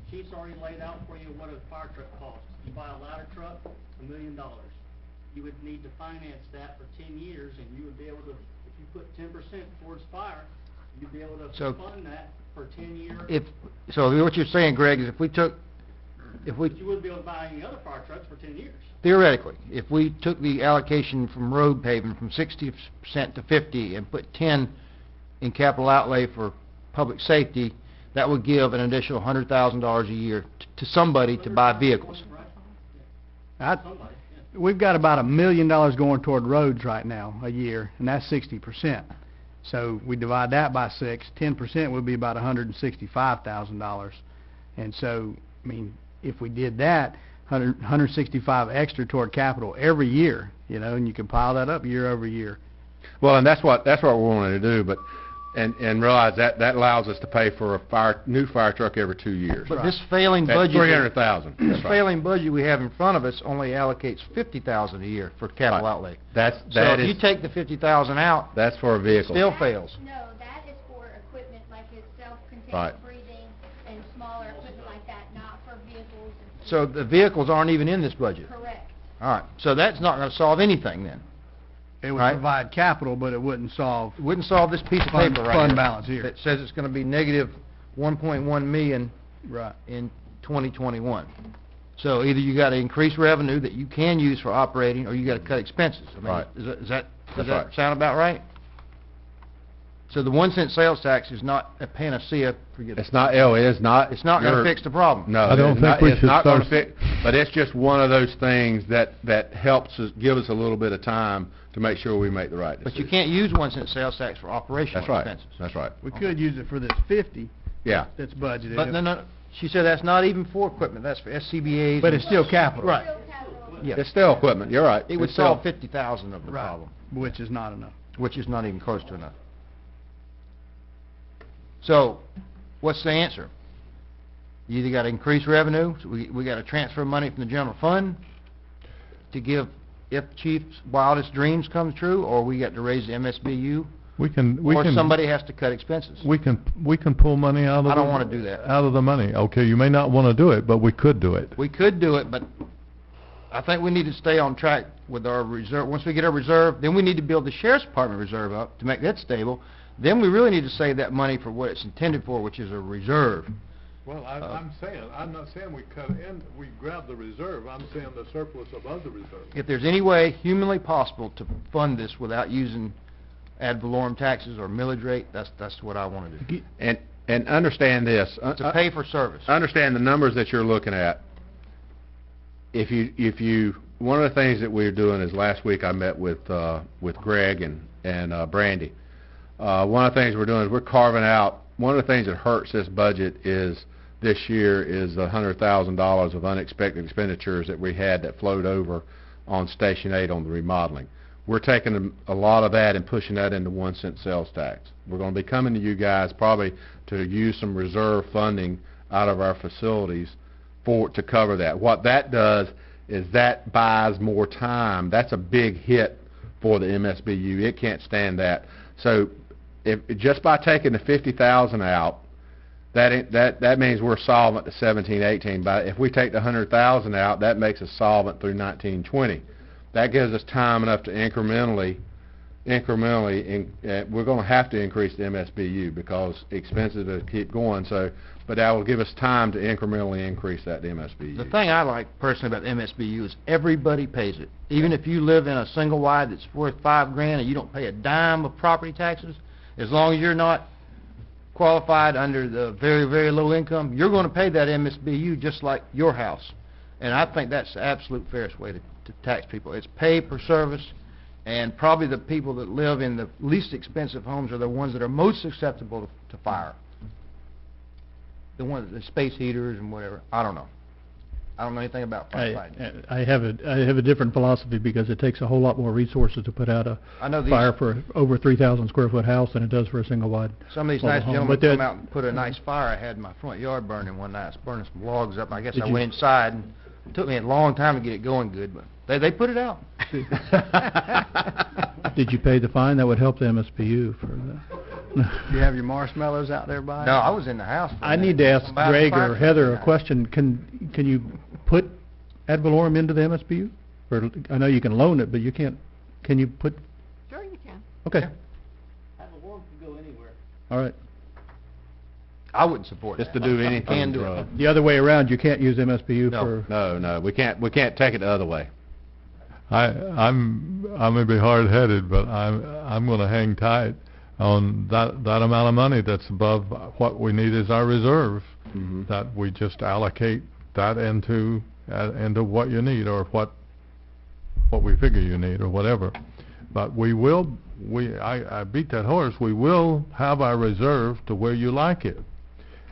Chief's already laid out for you what a fire truck costs. You buy a ladder truck, $1 million. You would need to finance that for 10 years, and you would be able to, if you put 10% towards fire, you'd be able to So- fund that for 10 years. So what you're saying, Greg, is if we But you wouldn't be able to buy any other fire trucks for 10 years. theoretically, if we took the allocation from road paving from 60% to 50 and put 10 in capital outlay for public safety, that would give an additional $100,000 a year to somebody to buy vehicles. Right. We've got about $1 million going toward roads right now a year, and that's 60%. So we divide that by 6, 10% would be about $165,000. And so, I mean, if we did that, 165 extra toward capital every year, you know, and you can pile that up year over year. Well, and that's what we're wanting to do, but, and realize that allows us to pay for a new fire truck every 2 years. But this failing That's budget... $300,000. This That's right. failing budget we have in front of us only allocates $50,000 a year for capital Right. outlay. That So if is, you take the $50,000 out, that's for a it vehicle. still fails. No, that is for equipment like his self-contained Right. breathing and smaller equipment like that, not for vehicles and... So the vehicles aren't even in this budget. Correct. All right, so that's not going to solve anything then. It would Right. provide capital, but it wouldn't solve It wouldn't solve this piece of fund, paper right fund here balance here. that says it's going to be negative 1.1 million Right. in 2021. So either you got to increase revenue that you can use for operating, or you got to cut expenses. I mean, Right. does that That's right. sound about right? So the 1 cent sales tax is not a panacea for you. It's not, it is not. It's not going to your- fix the problem. No, I don't it's think not, we it's should not gonna start- fix, but it's just one of those things that helps us, give us a little bit of time to make sure we make the right But you decision. can't use 1 cent sales tax for operational That's right, expenses. that's right. We could use it for this 50 Yeah, that's budgeted. But no, she said that's not even for equipment, that's for SCBA's. But it's still capital. Right. Still capital. Yeah. it's still equipment, you're right. It would It's still- solve 50,000 of the Right. problem, Which is not enough. which is not even close to enough. So, what's the answer? You either got to increase revenue, so we got to transfer money from the general fund to give, if Chief's wildest dreams come true, or we got to raise the MSBU, We can, or somebody has to cut expenses. we can pull money out of the... I don't wanna do that. Out of the money. Okay, you may not want to do it, but we could do it. We could do it, but I think we need to stay on track with our reserve. Once we get our reserve, then we need to build the sheriff's department reserve up to make that stable. Then we really need to save that money for what it's intended for, which is a reserve. Well, I'm not saying we cut in, we grab the reserve. I'm saying the surplus above the reserve. If there's any way humanly possible to fund this without using ad valorem taxes or millage rate, that's what I want to do. And understand this. To pay for service. Understand the numbers that you're looking at. If you, one of the things that we're doing is last week I met with Greg and Brandy. One of the things we're doing is we're carving out, one of the things that hurts this budget is this year is the $100,000 of unexpected expenditures that we had that flowed over on Station 8 on the remodeling. We're taking a lot of that and pushing that into 1 cent sales tax. We're going to be coming to you guys probably to use some reserve funding out of our facilities to cover that. What that does is that buys more time. That's a big hit for the MSBU. It can't stand that. So if just by taking the 50,000 out, that means we're solvent to 17, 18. But if we take the 100,000 out, that makes us solvent through 19, 20. That gives us time enough to incrementally, we're going to have to increase the MSBU because expenses will keep going. So, but that will give us time to incrementally increase that MSBU. The thing I like personally about MSBU is everybody pays it. Even if you live in a single wide that's worth $5,000 and you don't pay a dime of property taxes, as long as you're not qualified under the very, very low income, you're going to pay that MSBU just like your house. And I think that's the absolute fairest way to tax people. It's pay per service, and probably the people that live in the least expensive homes are the ones that are most susceptible to fire. The ones, the space heaters and whatever. I don't know. I don't know anything about firefighting. I have a different philosophy because it takes a whole lot more resources to put out a I know these, fire for over 3,000 square foot house than it does for a single wide. some of these mobile nice home. gentlemen But come that- out and put a nice fire. I had in my front yard burning one night. I was burning some logs up. I guess Did I you- went inside, and it took me a long time to get it going good, but they put it out. Did you pay the fine? That would help the MSPU for that. You have your marshmallows out there by? No, I was in the house. for a I need minute. to ask Somebody Greg fired or me Heather a that night. question. Can you put ad valorem into the MSBU? Or I know you can loan it, but you can't. Can you put? Sure you can. Okay. Yeah. Ad valorem can go anywhere. All right. I wouldn't support Just that. to do anything. Can do bro. it. The other way around, you can't use MSBU No. for. No, we can't take it the other way. I'm gonna be hard-headed, but I'm gonna hang tight on that amount of money that's above what we need as our reserve. Mhm. That we just allocate that into into what you need, or what we figure you need, or whatever. But I beat that horse, we will have our reserve to where you like it.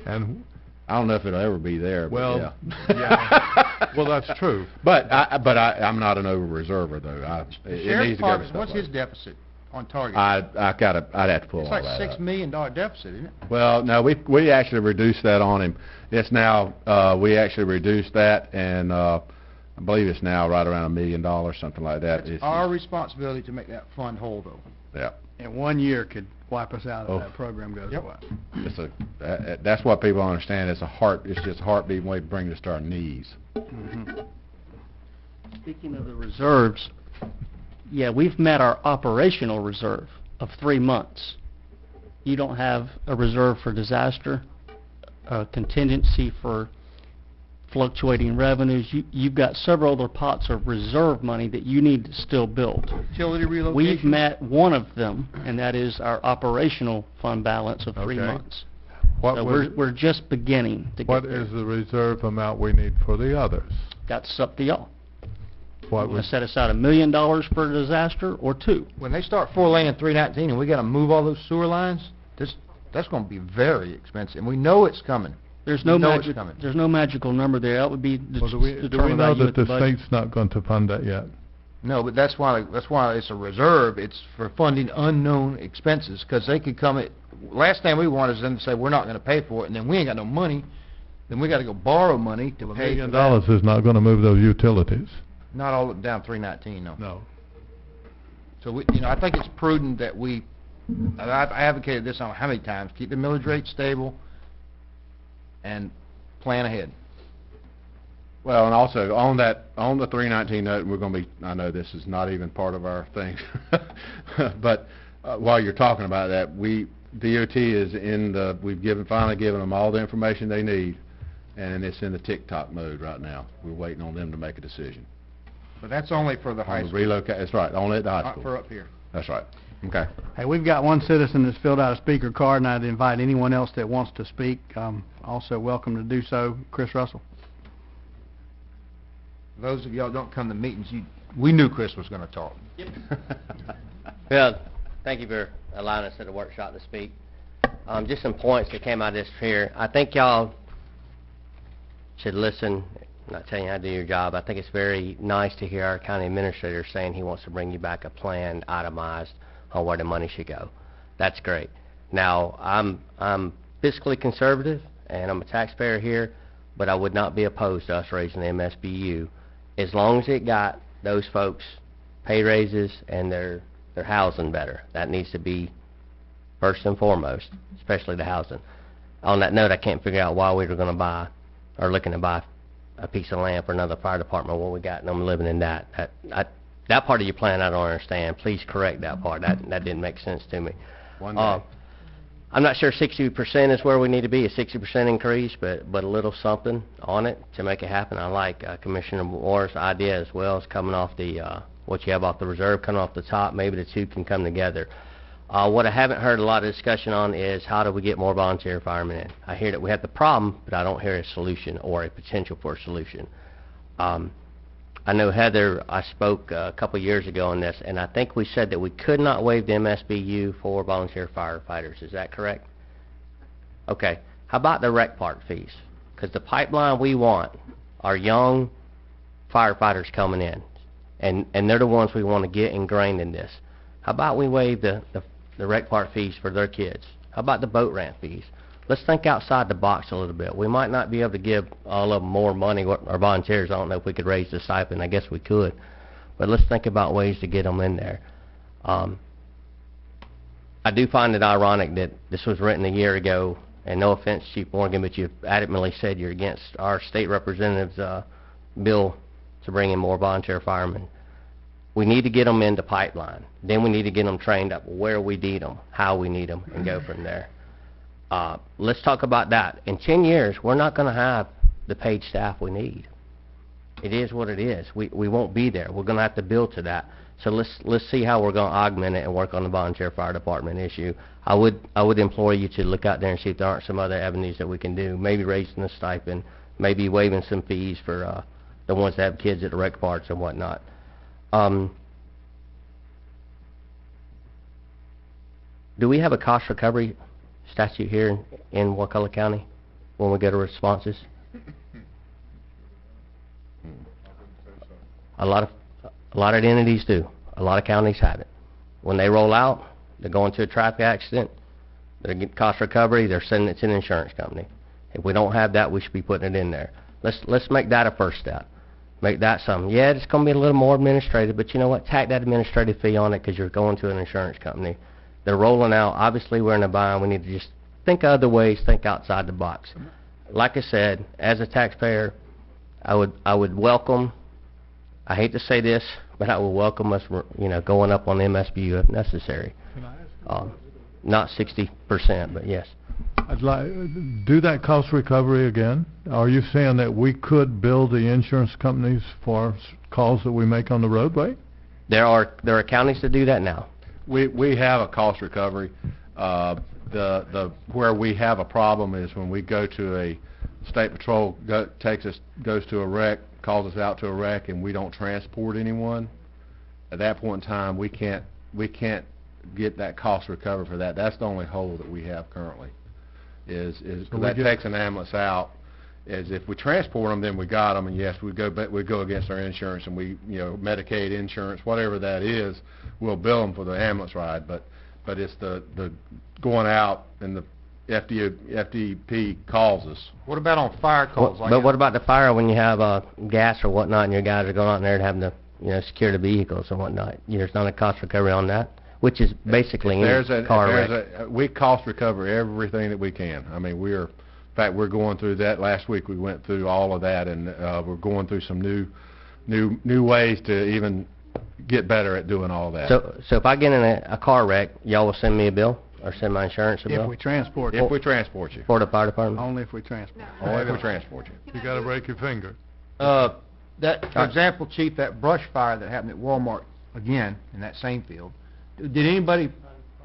And, I don't know if it'll ever be there, but well, yeah. well, that's true. But I'm not an over-reserver, though. It Sheriff's needs to go to Department, stuff what's like his deficit on target? I'd have to pull It's all like that $6 up. million deficit, isn't it? Well, no, we actually reduced that on him. It's now, we actually reduced that, and I believe it's now right around $1 million, something like that. It's our responsibility to make that fund whole, though. Yeah. And 1 year could wipe us out Oh. if that program goes Yep. away. That's what people understand. It's just a heartbeat way to bring us to our knees. Speaking of the reserves, yeah, we've met our operational reserve of 3 months. You don't have a reserve for disaster, a contingency for fluctuating revenues. You've got several other pots of reserve money that you need to still build. Utility relocation? We've met one of them, and that is our operational fund balance of 3 Okay. months. What So would- we're just beginning to what get there. is the reserve amount we need for the others? That's up to y'all. What Want would, to set aside $1 million for a disaster or two? When they start laying 319 and we got to move all those sewer lines, that's going to be very expensive, and we know it's coming. There's no We know it's magic. coming. There's no magical number there. That would be well, do we determined by know you that at the the budget. state's not going to fund that yet? No, but that's why it's a reserve. It's for funding unknown expenses, because they could come at, last thing we want is them to say, we're not going to pay for it, and then we ain't got no money, then we got to go borrow money to $1 pay for million that. is not going to move those utilities. Not all down 319, no. No. So I think it's prudent that I've advocated this on how many times, keep the millage rate stable and plan ahead. Well, and also on the 319 note, we're going to be, I know this is not even part of our thing, but while you're talking about that, DOT is we've finally given them all the information they need, and it's in the tick-tock mode right now. We're waiting on them to make a decision. But that's only for the high On the school, relocate, that's right, only at the high not school. for up here. That's right. Okay. Hey, we've got one citizen that's filled out a speaker card, and I'd invite anyone else that wants to speak, also welcome to do so. Chris Russell. Those of y'all don't come to meetings, we knew Chris was going to talk. Well, thank you for allowing us at the workshop to speak. Just some points that came out of this here. I think y'all should listen. I'm not telling you how to do your job. I think it's very nice to hear our county administrator saying he wants to bring you back a plan itemized on where the money should go. That's great. Now, I'm fiscally conservative, and I'm a taxpayer here, but I would not be opposed to us raising the MSBU as long as it got those folks pay raises and their housing better. That needs to be first and foremost, especially the housing. On that note, I can't figure out why we were going to buy or looking to buy a piece of land for another fire department when we got them living in that. That part of your plan I don't understand. Please correct that part. That didn't make sense to me. One day. I'm not sure 60% is where we need to be, a 60% increase, but a little something on it to make it happen. I like Commissioner Moore's idea as well as coming off what you have off the reserve, coming off the top. Maybe the two can come together. What I haven't heard a lot of discussion on is how do we get more volunteer firemen in. I hear that we have the problem, but I don't hear a solution or a potential for a solution. I know Heather, I spoke a couple years ago on this, and I think we said that we could not waive the MSBU for volunteer firefighters. Is that correct? Okay. How about the rec park fees? Because the pipeline we want are young firefighters coming in, and they're the ones we want to get ingrained in this. How about we waive the rec park fees for their kids? How about the boat ramp fees? Let's think outside the box a little bit. We might not be able to give all of them more money, or volunteers. I don't know if we could raise the stipend. I guess we could. But let's think about ways to get them in there. I do find it ironic that this was written a year ago, and no offense, Chief Morgan, but you've adamantly said you're against our state representative's bill to bring in more volunteer firemen. We need to get them into pipeline. Then we need to get them trained up where we need them, how we need them, and go from there. Let's talk about that. In 10 years, we're not going to have the paid staff we need. It is what it is. We won't be there. We're going to have to build to that. So let's see how we're going to augment it and work on the volunteer fire department issue. I would implore you to look out there and see if there aren't some other avenues that we can do. Maybe raising the stipend, maybe waiving some fees for the ones that have kids at the rec parks and whatnot. Do we have a cost recovery statute here in Wakulla County when we go to responses? A lot of entities do. A lot of counties have it. When they roll out, they're going to a traffic accident, they get cost recovery, they're sending it to an insurance company. If we don't have that, we should be putting it in there. Let's make that a first step. Make that something. Yeah, it's going to be a little more administrative, but you know what? Tack that administrative fee on it because you're going to an insurance company. They're rolling out. Obviously, we're in a bind. We need to just think of other ways, think outside the box. Like I said, as a taxpayer, I would welcome, I hate to say this, but I would welcome us, going up on the MSBU if necessary. Not 60%, but yes. I'd like, do that cost recovery again. Are you saying that we could bill the insurance companies for calls that we make on the roadway? There are counties that do that now. We have a cost recovery. Where we have a problem is when we go to a state patrol goes to a wreck, calls us out to a wreck, and we don't transport anyone. At that point in time, we can't get that cost recovery for that. That's the only hole that we have currently. Is So that takes an ambulance out. As if we transport them, then we got them, and yes, we go against our insurance, and we Medicaid insurance, whatever that is, we'll bill them for the ambulance ride. But it's the going out and the FDP calls us. What about on fire calls? What about the fire when you have gas or whatnot, and your guys are going out there and having to secure the vehicles and whatnot? There's not a cost recovery on that, which is basically any car wreck. We cost recover everything that we can. I mean, in fact, we're going through that. Last week we went through all of that, and we're going through some new ways to even get better at doing all that. So if I get in a car wreck, y'all will send me a bill or send my insurance a bill? If we transport If we transport you. For the fire department? only if we transport. Only if we transport you. You got to break your finger. For example, Chief, that brush fire that happened at Walmart, again, in that same field, did anybody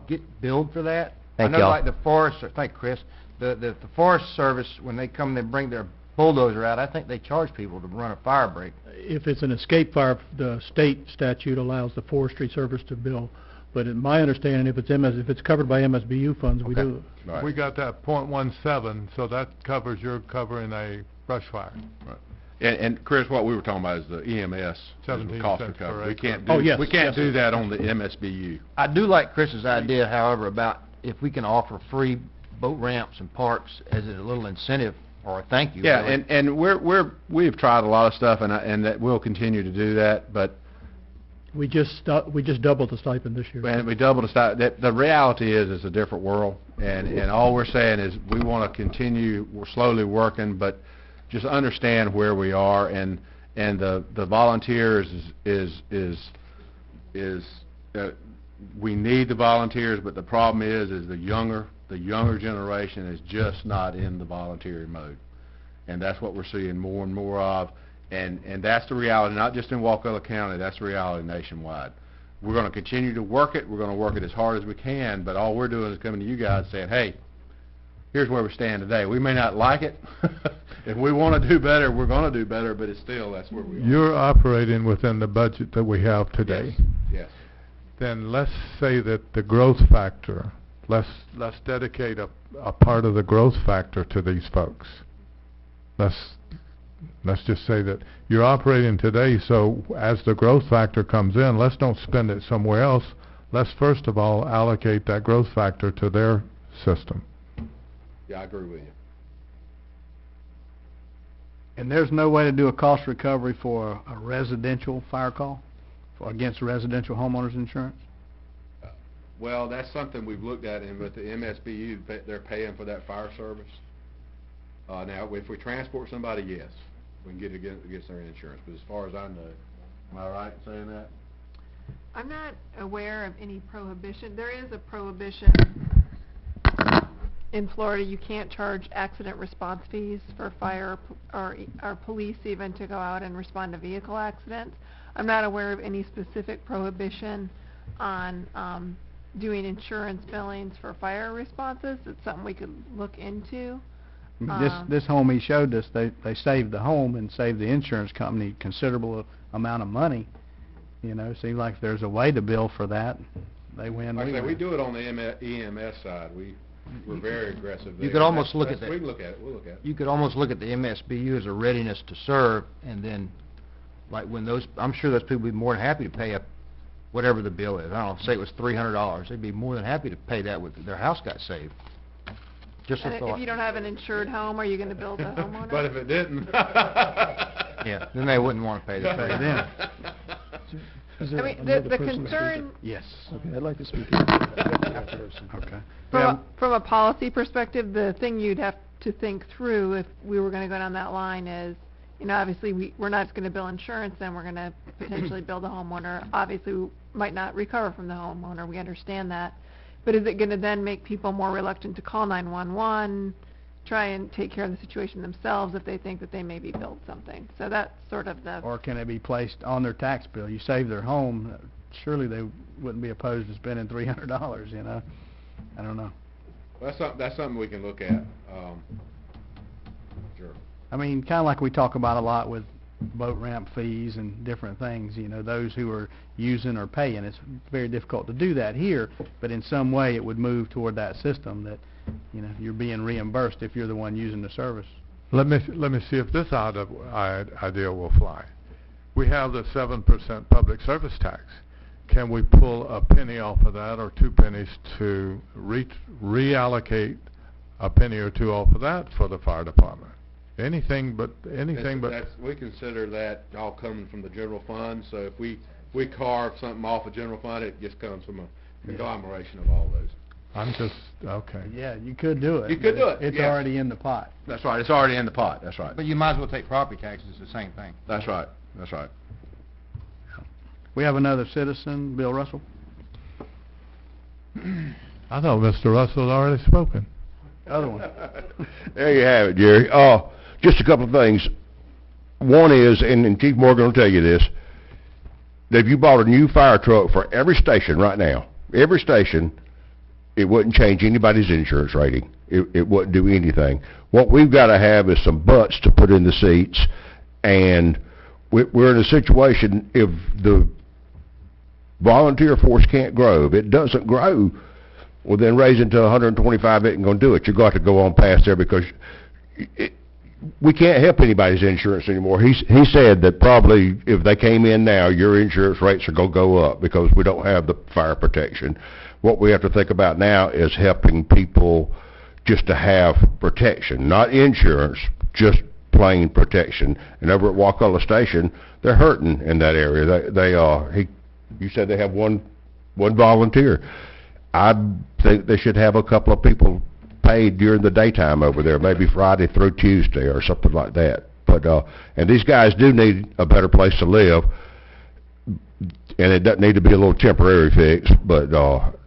get billed for that? Thank I know y'all. like the Forest, thank Chris, the Forest Service, when they come, they bring their bulldozer out, I think they charge people to run a fire break. If it's an escape fire, the state statute allows the Forestry Service to bill. But in my understanding, if it's covered by MSBU funds, we do. Right. We got that .17, so that covers you're covering a brush fire. Right. And Chris, what we were talking about is the EMS 17 cost cents per recovery. We acre. can't do Oh, yes, we can't yes. do that on the MSBU. I do like Chris's idea, however, about if we can offer free boat ramps and parks as a little incentive or a thank you. Yeah, really. and we've tried a lot of stuff, and that we'll continue to do that, but We just doubled the stipend this year. and we doubled the stipend. The reality is it's a different world, and all we're saying is we want to continue. We're slowly working, but just understand where we are, and the volunteers we need the volunteers, but the problem is the younger generation is just not in the volunteering mode, and that's what we're seeing more and more of, and that's the reality, not just in Wakulla County, that's the reality nationwide. We're going to continue to work it. We're going to work it as hard as we can, but all we're doing is coming to you guys saying, hey, here's where we stand today. We may not like it. If we want to do better, we're going to do better, but it's still, that's where we are. You're operating within the budget that we have today. Yes. Then let's say that the growth factor, let's dedicate a part of the growth factor to these folks. Let's just say that you're operating today, so as the growth factor comes in, let's don't spend it somewhere else. Let's first of all allocate that growth factor to their system. Yeah, I agree with you. And there's no way to do a cost recovery for a residential fire call, against residential homeowners insurance? Well, that's something we've looked at, and with the MSBU, they're paying for that fire service. Now, if we transport somebody, yes, we can get it against their insurance, but as far as I know, am I right in saying that? I'm not aware of any prohibition. There is a prohibition in Florida. You can't charge accident response fees for fire or police even to go out and respond to vehicle accidents. I'm not aware of any specific prohibition on doing insurance billings for fire responses. It's something we could look into. This home he showed us, they saved the home and saved the insurance company considerable amount of money. You know, seems like if there's a way to bill for that, they win, Like I we said, we win. do it on the EMS side. We're very aggressive there. You could almost look That's- at that. We can look at it, we'll look at it. You could almost look at the MSBU as a readiness to serve, and then, like, when those, I'm sure those people would be more than happy to pay up whatever the bill is. I don't know, say it was $300, they'd be more than happy to pay that with, their house got saved. Just a And thought. if you don't have an insured home, are you gonna bill the homeowner? But if it didn't. Yeah, then they wouldn't want to pay the Pay fee. them. Is I there mean, another the person to speak? concern, Yes. Okay, I'd like to speak. Okay. from a policy perspective, the thing you'd have to think through if we were gonna go down that line is, you know, obviously, we're not just gonna bill insurance, then we're gonna potentially bill the homeowner. Obviously, we might not recover from the homeowner, we understand that. But is it gonna then make people more reluctant to call 911, try and take care of the situation themselves if they think that they may be billed something? So that's sort of the, Or can it be placed on their tax bill? You save their home, surely they wouldn't be opposed to spending $300, you know? I don't know. That's something we can look at, sure. I mean, kinda like we talk about a lot with boat ramp fees and different things, you know, those who are using or paying. It's very difficult to do that here, but in some way it would move toward that system that, you know, you're being reimbursed if you're the one using the service. Let me see if this idea will fly. We have the 7% public service tax. Can we pull a penny off of that, or 2 pennies, to reallocate a penny or two off of that for the fire department? Anything but. We consider that all coming from the general fund, so if we carve something off a general fund, it just comes from a conglomeration of all those. I'm just, okay. Yeah, you could do it. You could but do it, It's yes. already in the pot. That's right, it's already in the pot, that's right. But you might as well take property taxes, the same thing. That's right, that's right. We have another citizen, Bill Russell. I thought Mr. Russell had already spoken. Other one. There you have it, Jerry. Just a couple of things. One is, and Chief Morgan will tell you this, that if you bought a new fire truck for every station right now, every station, it wouldn't change anybody's insurance rating. It wouldn't do anything. What we've got to have is some butts to put in the seats, and we're in a situation, if the volunteer force can't grow, if it doesn't grow, well, then raising to 125 isn't going to do it. You've got to go on past there, because we can't help anybody's insurance anymore. He said that probably if they came in now, your insurance rates are going to go up because we don't have the fire protection. What we have to think about now is helping people just to have protection, not insurance, just plain protection. And over at Wakulla Station, they're hurting in that area. You said they have one volunteer. I think they should have a couple of people paid during the daytime over there, maybe Friday through Tuesday or something like that. But and these guys do need a better place to live, and it doesn't need to be a little temporary fix. But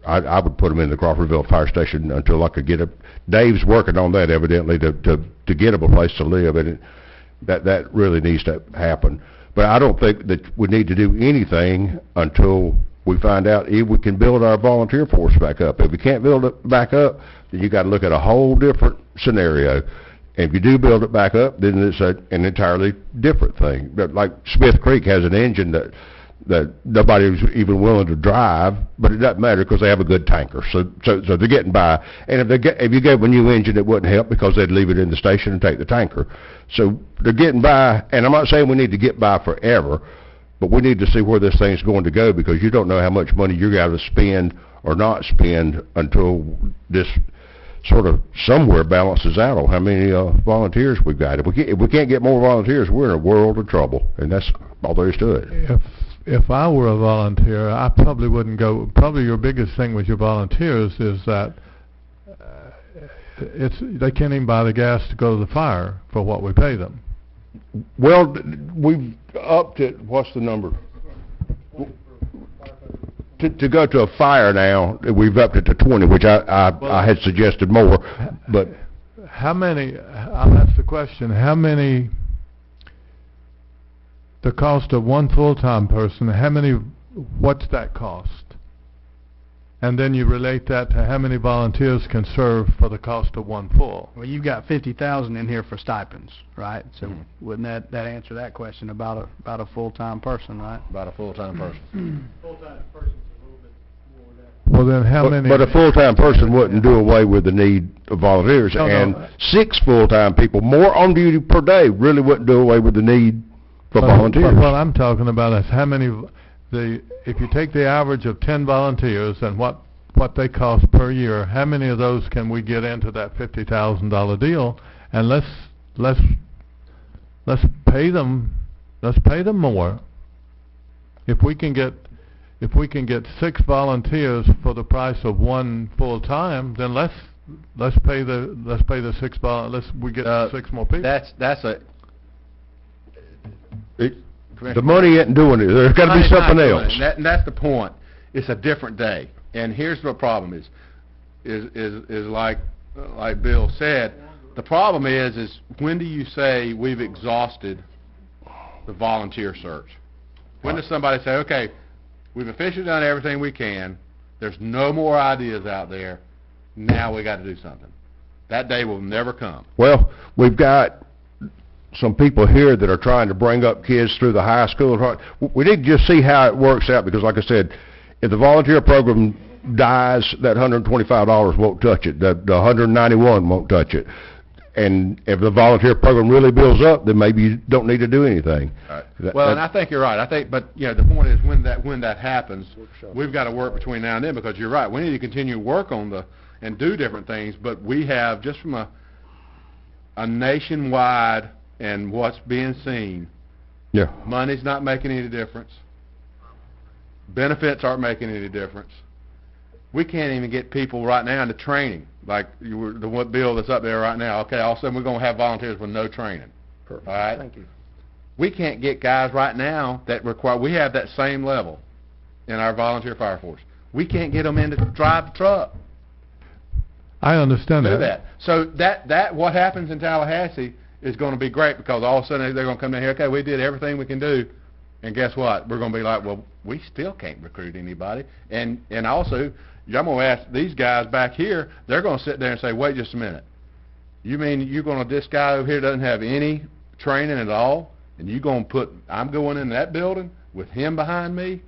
I would put them in the Crawfordville Fire Station until I could get Dave's working on that evidently to get them a place to live, and that really needs to happen. But I don't think that we need to do anything until we find out if we can build our volunteer force back up. If we can't build it back up, then you got to look at a whole different scenario. And if you do build it back up, then it's an entirely different thing. But like Smith Creek has an engine that nobody's even willing to drive, but it doesn't matter because they have a good tanker. So they're getting by. And if you gave a new engine, it wouldn't help because they'd leave it in the station and take the tanker. So they're getting by, and I'm not saying we need to get by forever, but we need to see where this thing's going to go, because you don't know how much money you're going to spend or not spend until this sort of somewhere balances out on how many volunteers we've got. If we can't get more volunteers, we're in a world of trouble, and that's all there is to it. If I were a volunteer, I probably wouldn't go. Probably your biggest thing with your volunteers is that they can't even buy the gas to go to the fire for what we pay them. Well, we've upped it. What's the number? To go to a fire now, we've upped it to 20, which I had suggested more. But how many? I'll ask the question. How many? The cost of one full-time person. How many? What's that cost? and then you relate that to how many volunteers can serve for the cost of one full. Well, you've got 50,000 in here for stipends, right? So wouldn't that answer that question about a full-time person, right? About a full-time person. Full-time person's a little bit more than that. Well, then how many? But a full-time person wouldn't do away with the need of volunteers, No, no. and 6 full-time people, more on duty per day, really wouldn't do away with the need for But volunteers. what I'm talking about is how many, if you take the average of 10 volunteers and what they cost per year, how many of those can we get into that $50,000 deal? And let's pay them more. If we can get 6 volunteers for the price of 1 full-time, then let's pay the 6 we get 6 more people. That's a... The money isn't doing it. There's got to be Money's not something doing else. it, and that's the point. It's a different day. And here's the problem is like Bill said, the problem is when do you say we've exhausted the volunteer search? When does somebody say, okay, we've officially done everything we can, there's no more ideas out there, now we got to do something? That day will never come. Well, we've got some people here that are trying to bring up kids through the high school. We need to just see how it works out, because like I said, if the volunteer program dies, that $125 won't touch it. The $191 won't touch it. And if the volunteer program really builds up, then maybe you don't need to do anything. Right. And I think you're right. But the point is when that happens, we've got to work between now and then, because you're right. We need to continue to work on and do different things. But we have, just from a nationwide and what's being seen, money's not making any difference. Benefits aren't making any difference. We can't even get people right now into training, like the one bill that's up there right now. Okay, all of a sudden we're going to have volunteers with no training. Perfect. All right? Thank you. We can't get guys right now that require, we have that same level in our volunteer fire force. We can't get them in to drive the truck. I understand Do that. that. So that what happens in Tallahassee is going to be great, because all of a sudden they're going to come down here, okay, we did everything we can do, and guess what? We're going to be like, well, we still can't recruit anybody. And also, I'm going to ask these guys back here, they're going to sit there and say, wait just a minute. You mean you're going to, this guy over here doesn't have any training at all, and you're going to put, I'm going in that building with him behind me?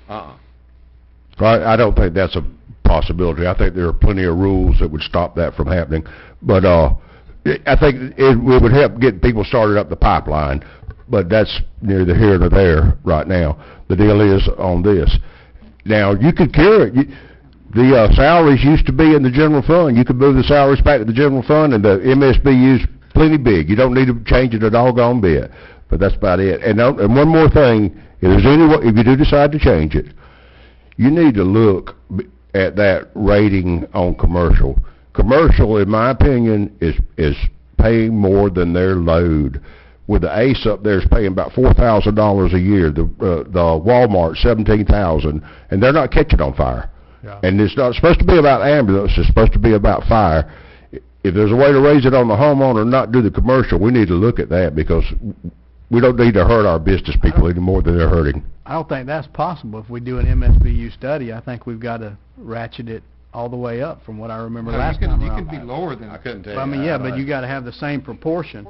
I don't think that's a possibility. I think there are plenty of rules that would stop that from happening. But I think it would help get people started up the pipeline. But that's neither here nor there right now. The deal is on this. Now, you could cure it. The salaries used to be in the general fund. You could move the salaries back to the general fund, and the MSBU's plenty big. You don't need to change it a doggone bit. But that's about it. And one more thing, if you do decide to change it, you need to look at that rating on commercial. Commercial, in my opinion, is paying more than their load. With the ACE up there is paying about $4,000 a year. The Walmart $17,000, and they're not catching on fire. Yeah. And it's not supposed to be about ambulance. It's supposed to be about fire. If there's a way to raise it on the homeowner and not do the commercial, we need to look at that, because we don't need to hurt our business people any more than they're hurting. I don't think that's possible. If we do an MSBU study, I think we've got to ratchet it all the way up from what I remember last time You around. can be lower than I that. couldn't tell But, you. I mean, yeah, but you got to have the same proportion.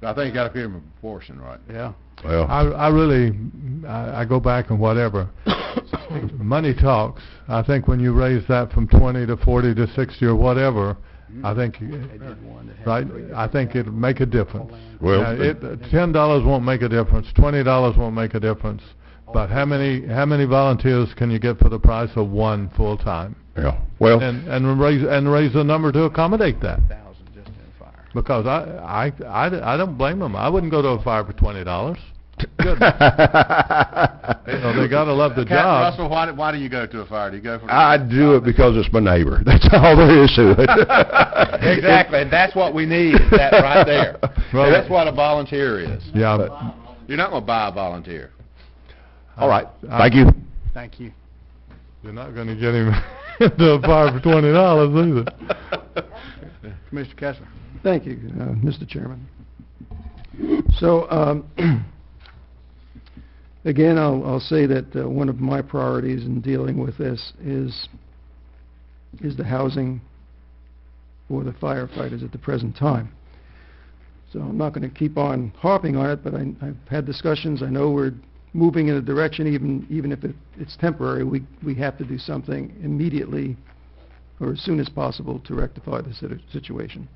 I think you got to give them a proportion, right? Yeah. Well, I go back and whatever. Money talks. I think when you raise that from 20 to 40 to 60 or whatever, I think, right, I think it'll make a difference. Well, $10 won't make a difference, $20 won't make a difference, but how many volunteers can you get for the price of 1 full-time? yeah. Well, And raise the number to accommodate that. Because I don't blame them. I wouldn't go to a fire for $20. Goodness. They gotta love the Captain job. Russell, why do you go to a fire? Do you go for? I do it because it's my neighbor. That's all there is to it. Exactly, and that's what we need, is that right there. Well, And that's what a volunteer is. Yeah. You're not going to buy a volunteer. All right. Thank you. Thank you. You're not gonna get him into a fire for $20 either. Commissioner Kessler. Thank you, Mr. Chairman. So, again, I'll say that one of my priorities in dealing with this is is the housing for the firefighters at the present time. So I'm not going to keep on harping on it, but I've had discussions. I know we're moving in a direction, even if it's temporary. We have to do something immediately or as soon as possible to rectify the situation.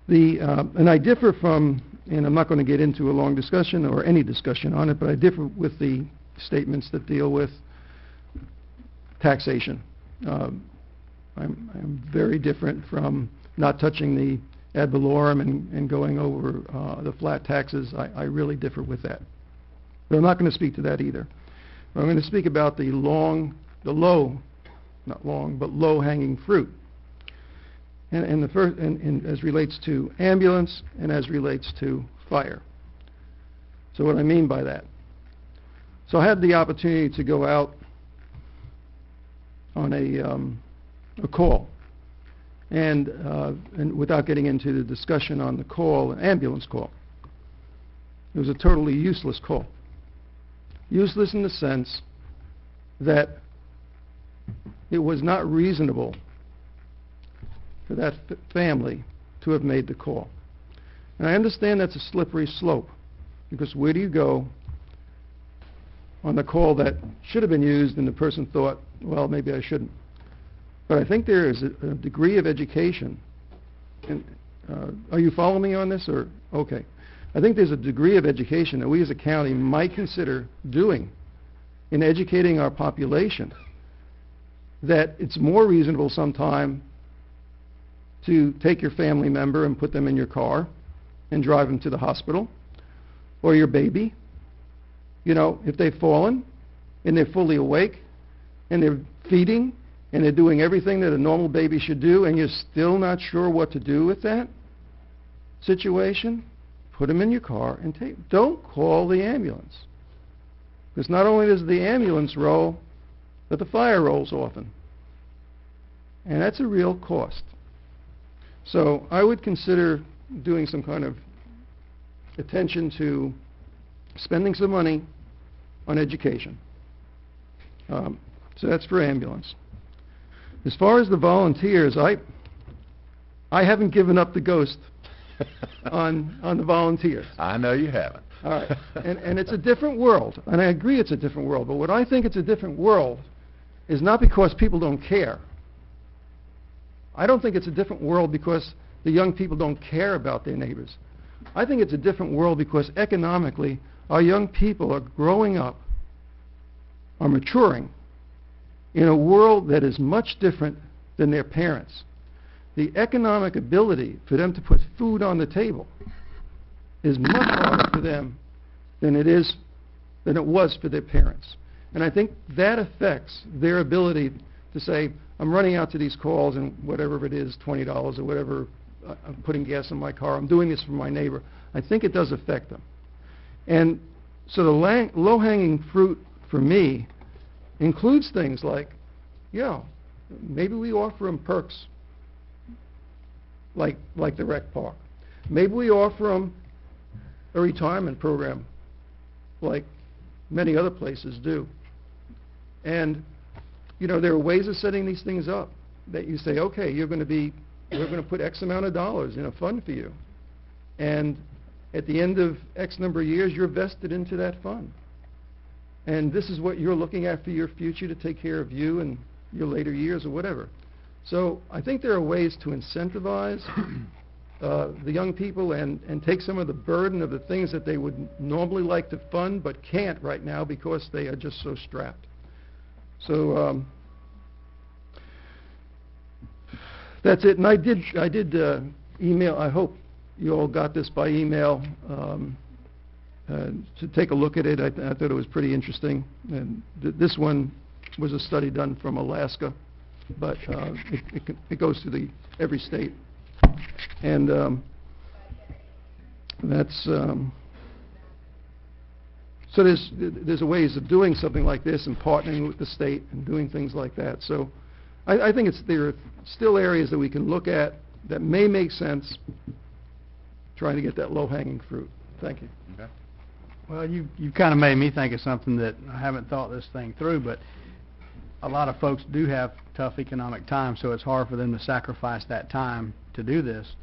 And I differ from, and I'm not going to get into a long discussion or any discussion on it, but I differ with the statements that deal with taxation. I'm very different from not touching the ad valorem and going over the flat taxes. I really differ with that. But I'm not going to speak to that either. I'm going to speak about the low-hanging fruit. And the first, and as relates to ambulance and as relates to fire. So what I mean by that. So I had the opportunity to go out on a call, and without getting into the discussion on the call, an ambulance call. It was a totally useless call. Useless in the sense that it was not reasonable for that family to have made the call. And I understand that's a slippery slope, because where do you go on the call that should have been used and the person thought, well, maybe I shouldn't. But I think there is a degree of education. And, are you following me on this? Or okay. I think there's a degree of education that we as a county might consider doing in educating our population, that it's more reasonable sometime to take your family member and put them in your car and drive them to the hospital, or your baby. You know, if they've fallen and they're fully awake and they're feeding and they're doing everything that a normal baby should do, and you're still not sure what to do with that situation, put them in your car and don't call the ambulance. Because not only does the ambulance roll, but the fire rolls often. And that's a real cost. So I would consider doing some kind of attention to spending some money on education. So that's for ambulance. As far as the volunteers, I haven't given up the ghost on the volunteers. I know you haven't. All right. And it's a different world. And I agree it's a different world. But what I think it's a different world is not because people don't care. I don't think it's a different world because the young people don't care about their neighbors. I think it's a different world because economically our young people are growing up, are maturing in a world that is much different than their parents. The economic ability for them to put food on the table is much harder for them than it was for their parents. And I think that affects their ability to say, I'm running out to these calls and whatever it is, $20 or whatever, I'm putting gas in my car, I'm doing this for my neighbor. I think it does affect them. And so the low-hanging fruit for me includes things like, maybe we offer them perks like the rec park. Maybe we offer them a retirement program like many other places do. And there are ways of setting these things up that you say, okay, we're going to put X amount of dollars in a fund for you. And at the end of X number of years, you're vested into that fund. And this is what you're looking at for your future to take care of you and your later years or whatever. So I think there are ways to incentivize the young people and take some of the burden of the things that they would normally like to fund but can't right now because they are just so strapped. So that's it. And I did email. I hope you all got this by email to take a look at it. I thought it was pretty interesting. And this one was a study done from Alaska, but it goes to every state. And that's so there's ways of doing something like this and partnering with the state and doing things like that. So I think there are still areas that we can look at that may make sense, trying to get that low-hanging fruit. Thank you. Okay. Well, you've kind of made me think of something that I haven't thought this thing through, but a lot of folks do have tough economic times, so it's hard for them to sacrifice that time to do this,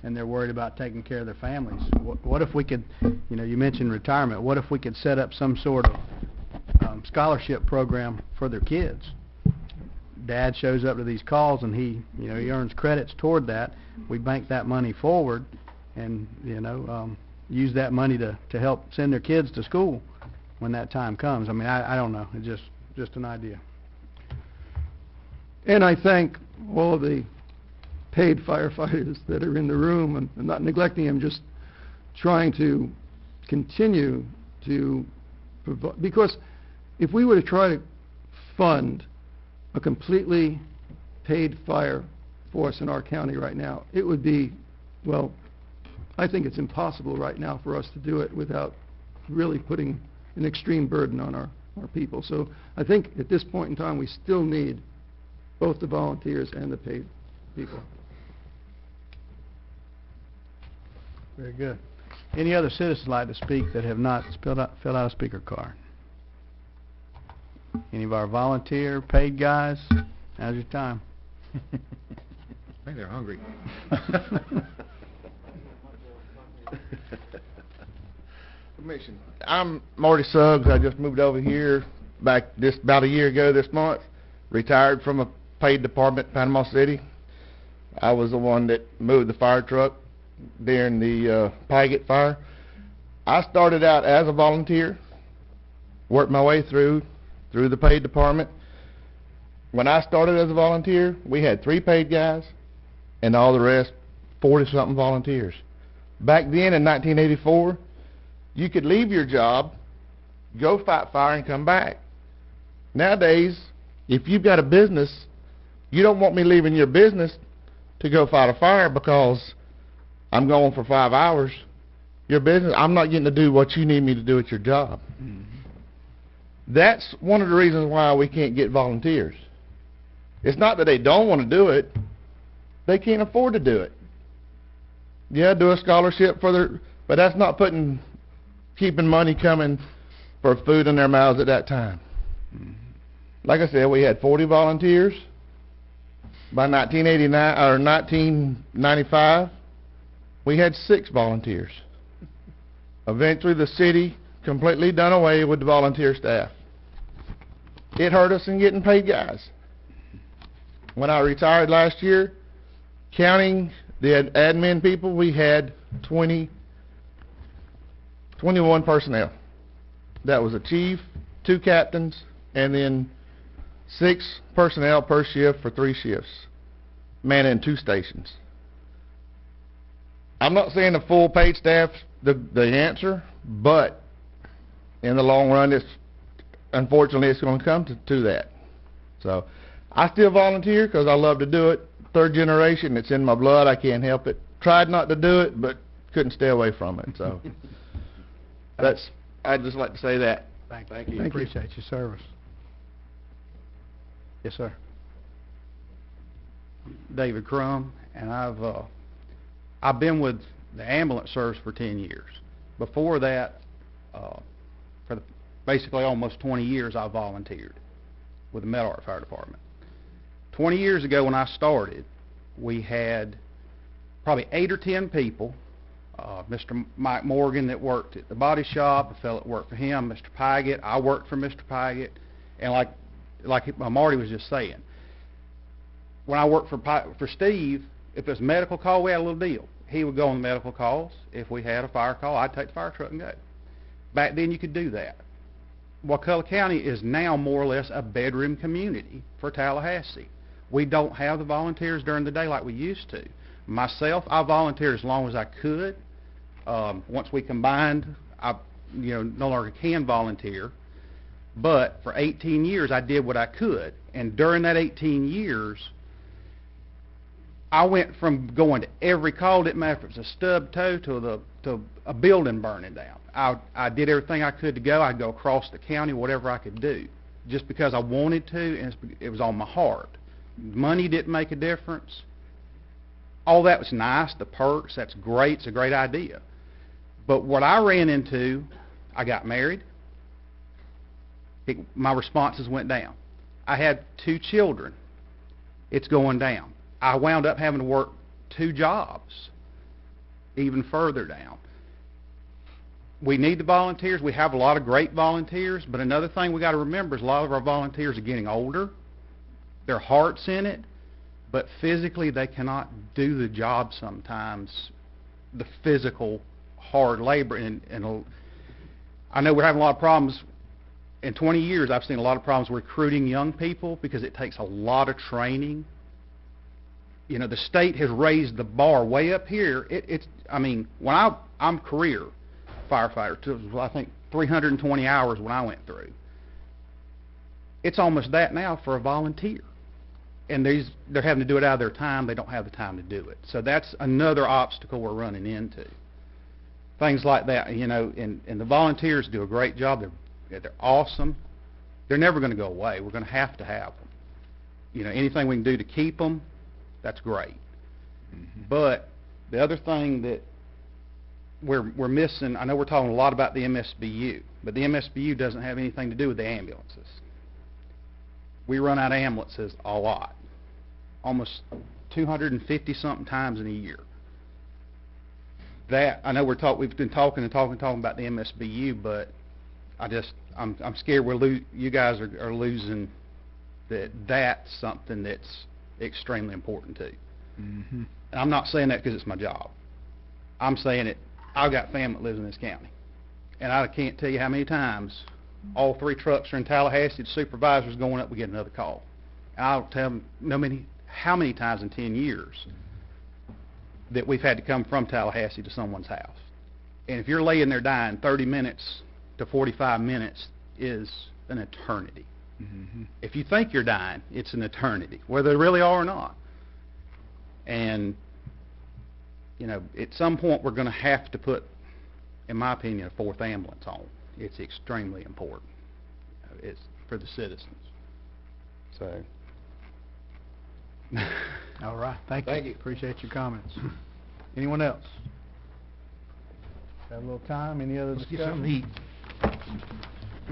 and they're worried about taking care of their families. What if we could, you know, you mentioned retirement, what if we could set up some sort of scholarship program for their kids? Dad shows up to these calls and he earns credits toward that. We bank that money forward and, use that money to help send their kids to school when that time comes. I mean, I don't know. It's just an idea. And I thank all of the paid firefighters that are in the room, and I'm not neglecting them, just trying to continue to provide, because if we were to try to fund a completely paid fire force in our county right now, it would be, well, I think it's impossible right now for us to do it without really putting an extreme burden on our people. So I think at this point in time, we still need both the volunteers and the paid people. Very good. Any other citizens like to speak that have not filled out a speaker card? Any of our volunteer, paid guys? Now's your time. I think they're hungry. Commission. I'm Marty Suggs. I just moved over here about a year ago this month. Retired from a paid department in Panama City. I was the one that moved the fire truck during the Paget fire. I started out as a volunteer, worked my way through the paid department. When I started as a volunteer, we had 3 paid guys and all the rest 40-something volunteers. Back then in 1984, you could leave your job, go fight fire, and come back. Nowadays, if you've got a business, you don't want me leaving your business to go fight a fire because I'm going for 5 hours. Your business, I'm not getting to do what you need me to do at your job. Mm-hmm. That's one of the reasons why we can't get volunteers. It's not that they don't want to do it. They can't afford to do it. Yeah, do a scholarship for their, but that's not keeping money coming for food in their mouths at that time. Mm-hmm. Like I said, we had 40 volunteers. By 1989 or 1995, we had 6 volunteers. Eventually, the city completely done away with the volunteer staff. It hurt us in getting paid guys. When I retired last year, counting the admin people, we had 21 personnel. That was a chief, 2 captains, and then 6 personnel per shift for 3 shifts, manning 2 stations. I'm not saying the full paid staff's the answer, but in the long run, unfortunately it's going to come to that. So I still volunteer because I love to do it. 3rd generation, it's in my blood. I can't help it. Tried not to do it, but couldn't stay away from it. So I'd just like to say that. Thank you. Appreciate your service. Yes, sir. David Crum, and I've been with the ambulance service for 10 years. Before that, for basically almost 20 years, I volunteered with the Meadowlark Fire Department. 20 years ago when I started, we had probably 8 or 10 people. Mr. Mike Morgan that worked at the body shop, a fellow that worked for him, Mr. Paget, I worked for Mr. Paget, and like Marty was just saying, when I worked for Steve, if there's a medical call, we had a little deal. He would go on the medical calls. If we had a fire call, I'd take the fire truck and go. Back then, you could do that. Wakulla County is now more or less a bedroom community for Tallahassee. We don't have the volunteers during the day like we used to. Myself, I volunteered as long as I could. Once we combined, I no longer can volunteer. But for 18 years, I did what I could. And during that 18 years, I went from going to every call, didn't matter if it was a stub toe to a building burning down. I did everything I could to go. I'd go across the county, whatever I could do, just because I wanted to, and it was on my heart. Money didn't make a difference. All that was nice, the perks, that's great, it's a great idea. But what I ran into, I got married, my responses went down. I had 2 children. It's going down. I wound up having to work 2 jobs, even further down. We need the volunteers. We have a lot of great volunteers, but another thing we got to remember is a lot of our volunteers are getting older. Their heart's in it, but physically they cannot do the job sometimes, the physical hard labor. And I know we're having a lot of problems. In 20 years, I've seen a lot of problems recruiting young people because it takes a lot of training. You know, the state has raised the bar way up here. I mean, when I'm career firefighter, I think 320 hours when I went through. It's almost that now for a volunteer. And they're having to do it out of their time. They don't have the time to do it. So that's another obstacle we're running into. Things like that, you know, and the volunteers do a great job. They're awesome. They're never going to go away. We're going to have them. You know, anything we can do to keep them, that's great. But the other thing that we're missing, I know we're talking a lot about the MSBU, but the MSBU doesn't have anything to do with the ambulances. We run out of ambulances a lot, almost 250-something times in a year. That, I know we've been talking about the MSBU, but I'm scared you guys are losing that's something that's extremely important too. And I'm not saying that because it's my job. I'm saying it, I've got family that lives in this county. And I can't tell you how many times all 3 trucks are in Tallahassee, the supervisor's going up, we get another call. And I'll tell them how many times in 10 years that we've had to come from Tallahassee to someone's house. And if you're laying there dying, 30 minutes to 45 minutes is an eternity. If you think you're dying, it's an eternity, whether they really are or not. And, you know, at some point we're going to have to put, in my opinion, a 4th ambulance on. It's extremely important. It's for the citizens. So. All right. Thank you. Appreciate your comments. Anyone else? Have a little time. Any other discussion? Get something to eat.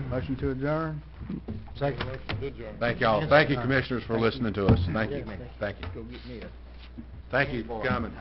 Motion to adjourn. Second. Thank y'all. Thank you, commissioners, for listening to us. Thank you. Thank you. Go get me a... Thank you for coming.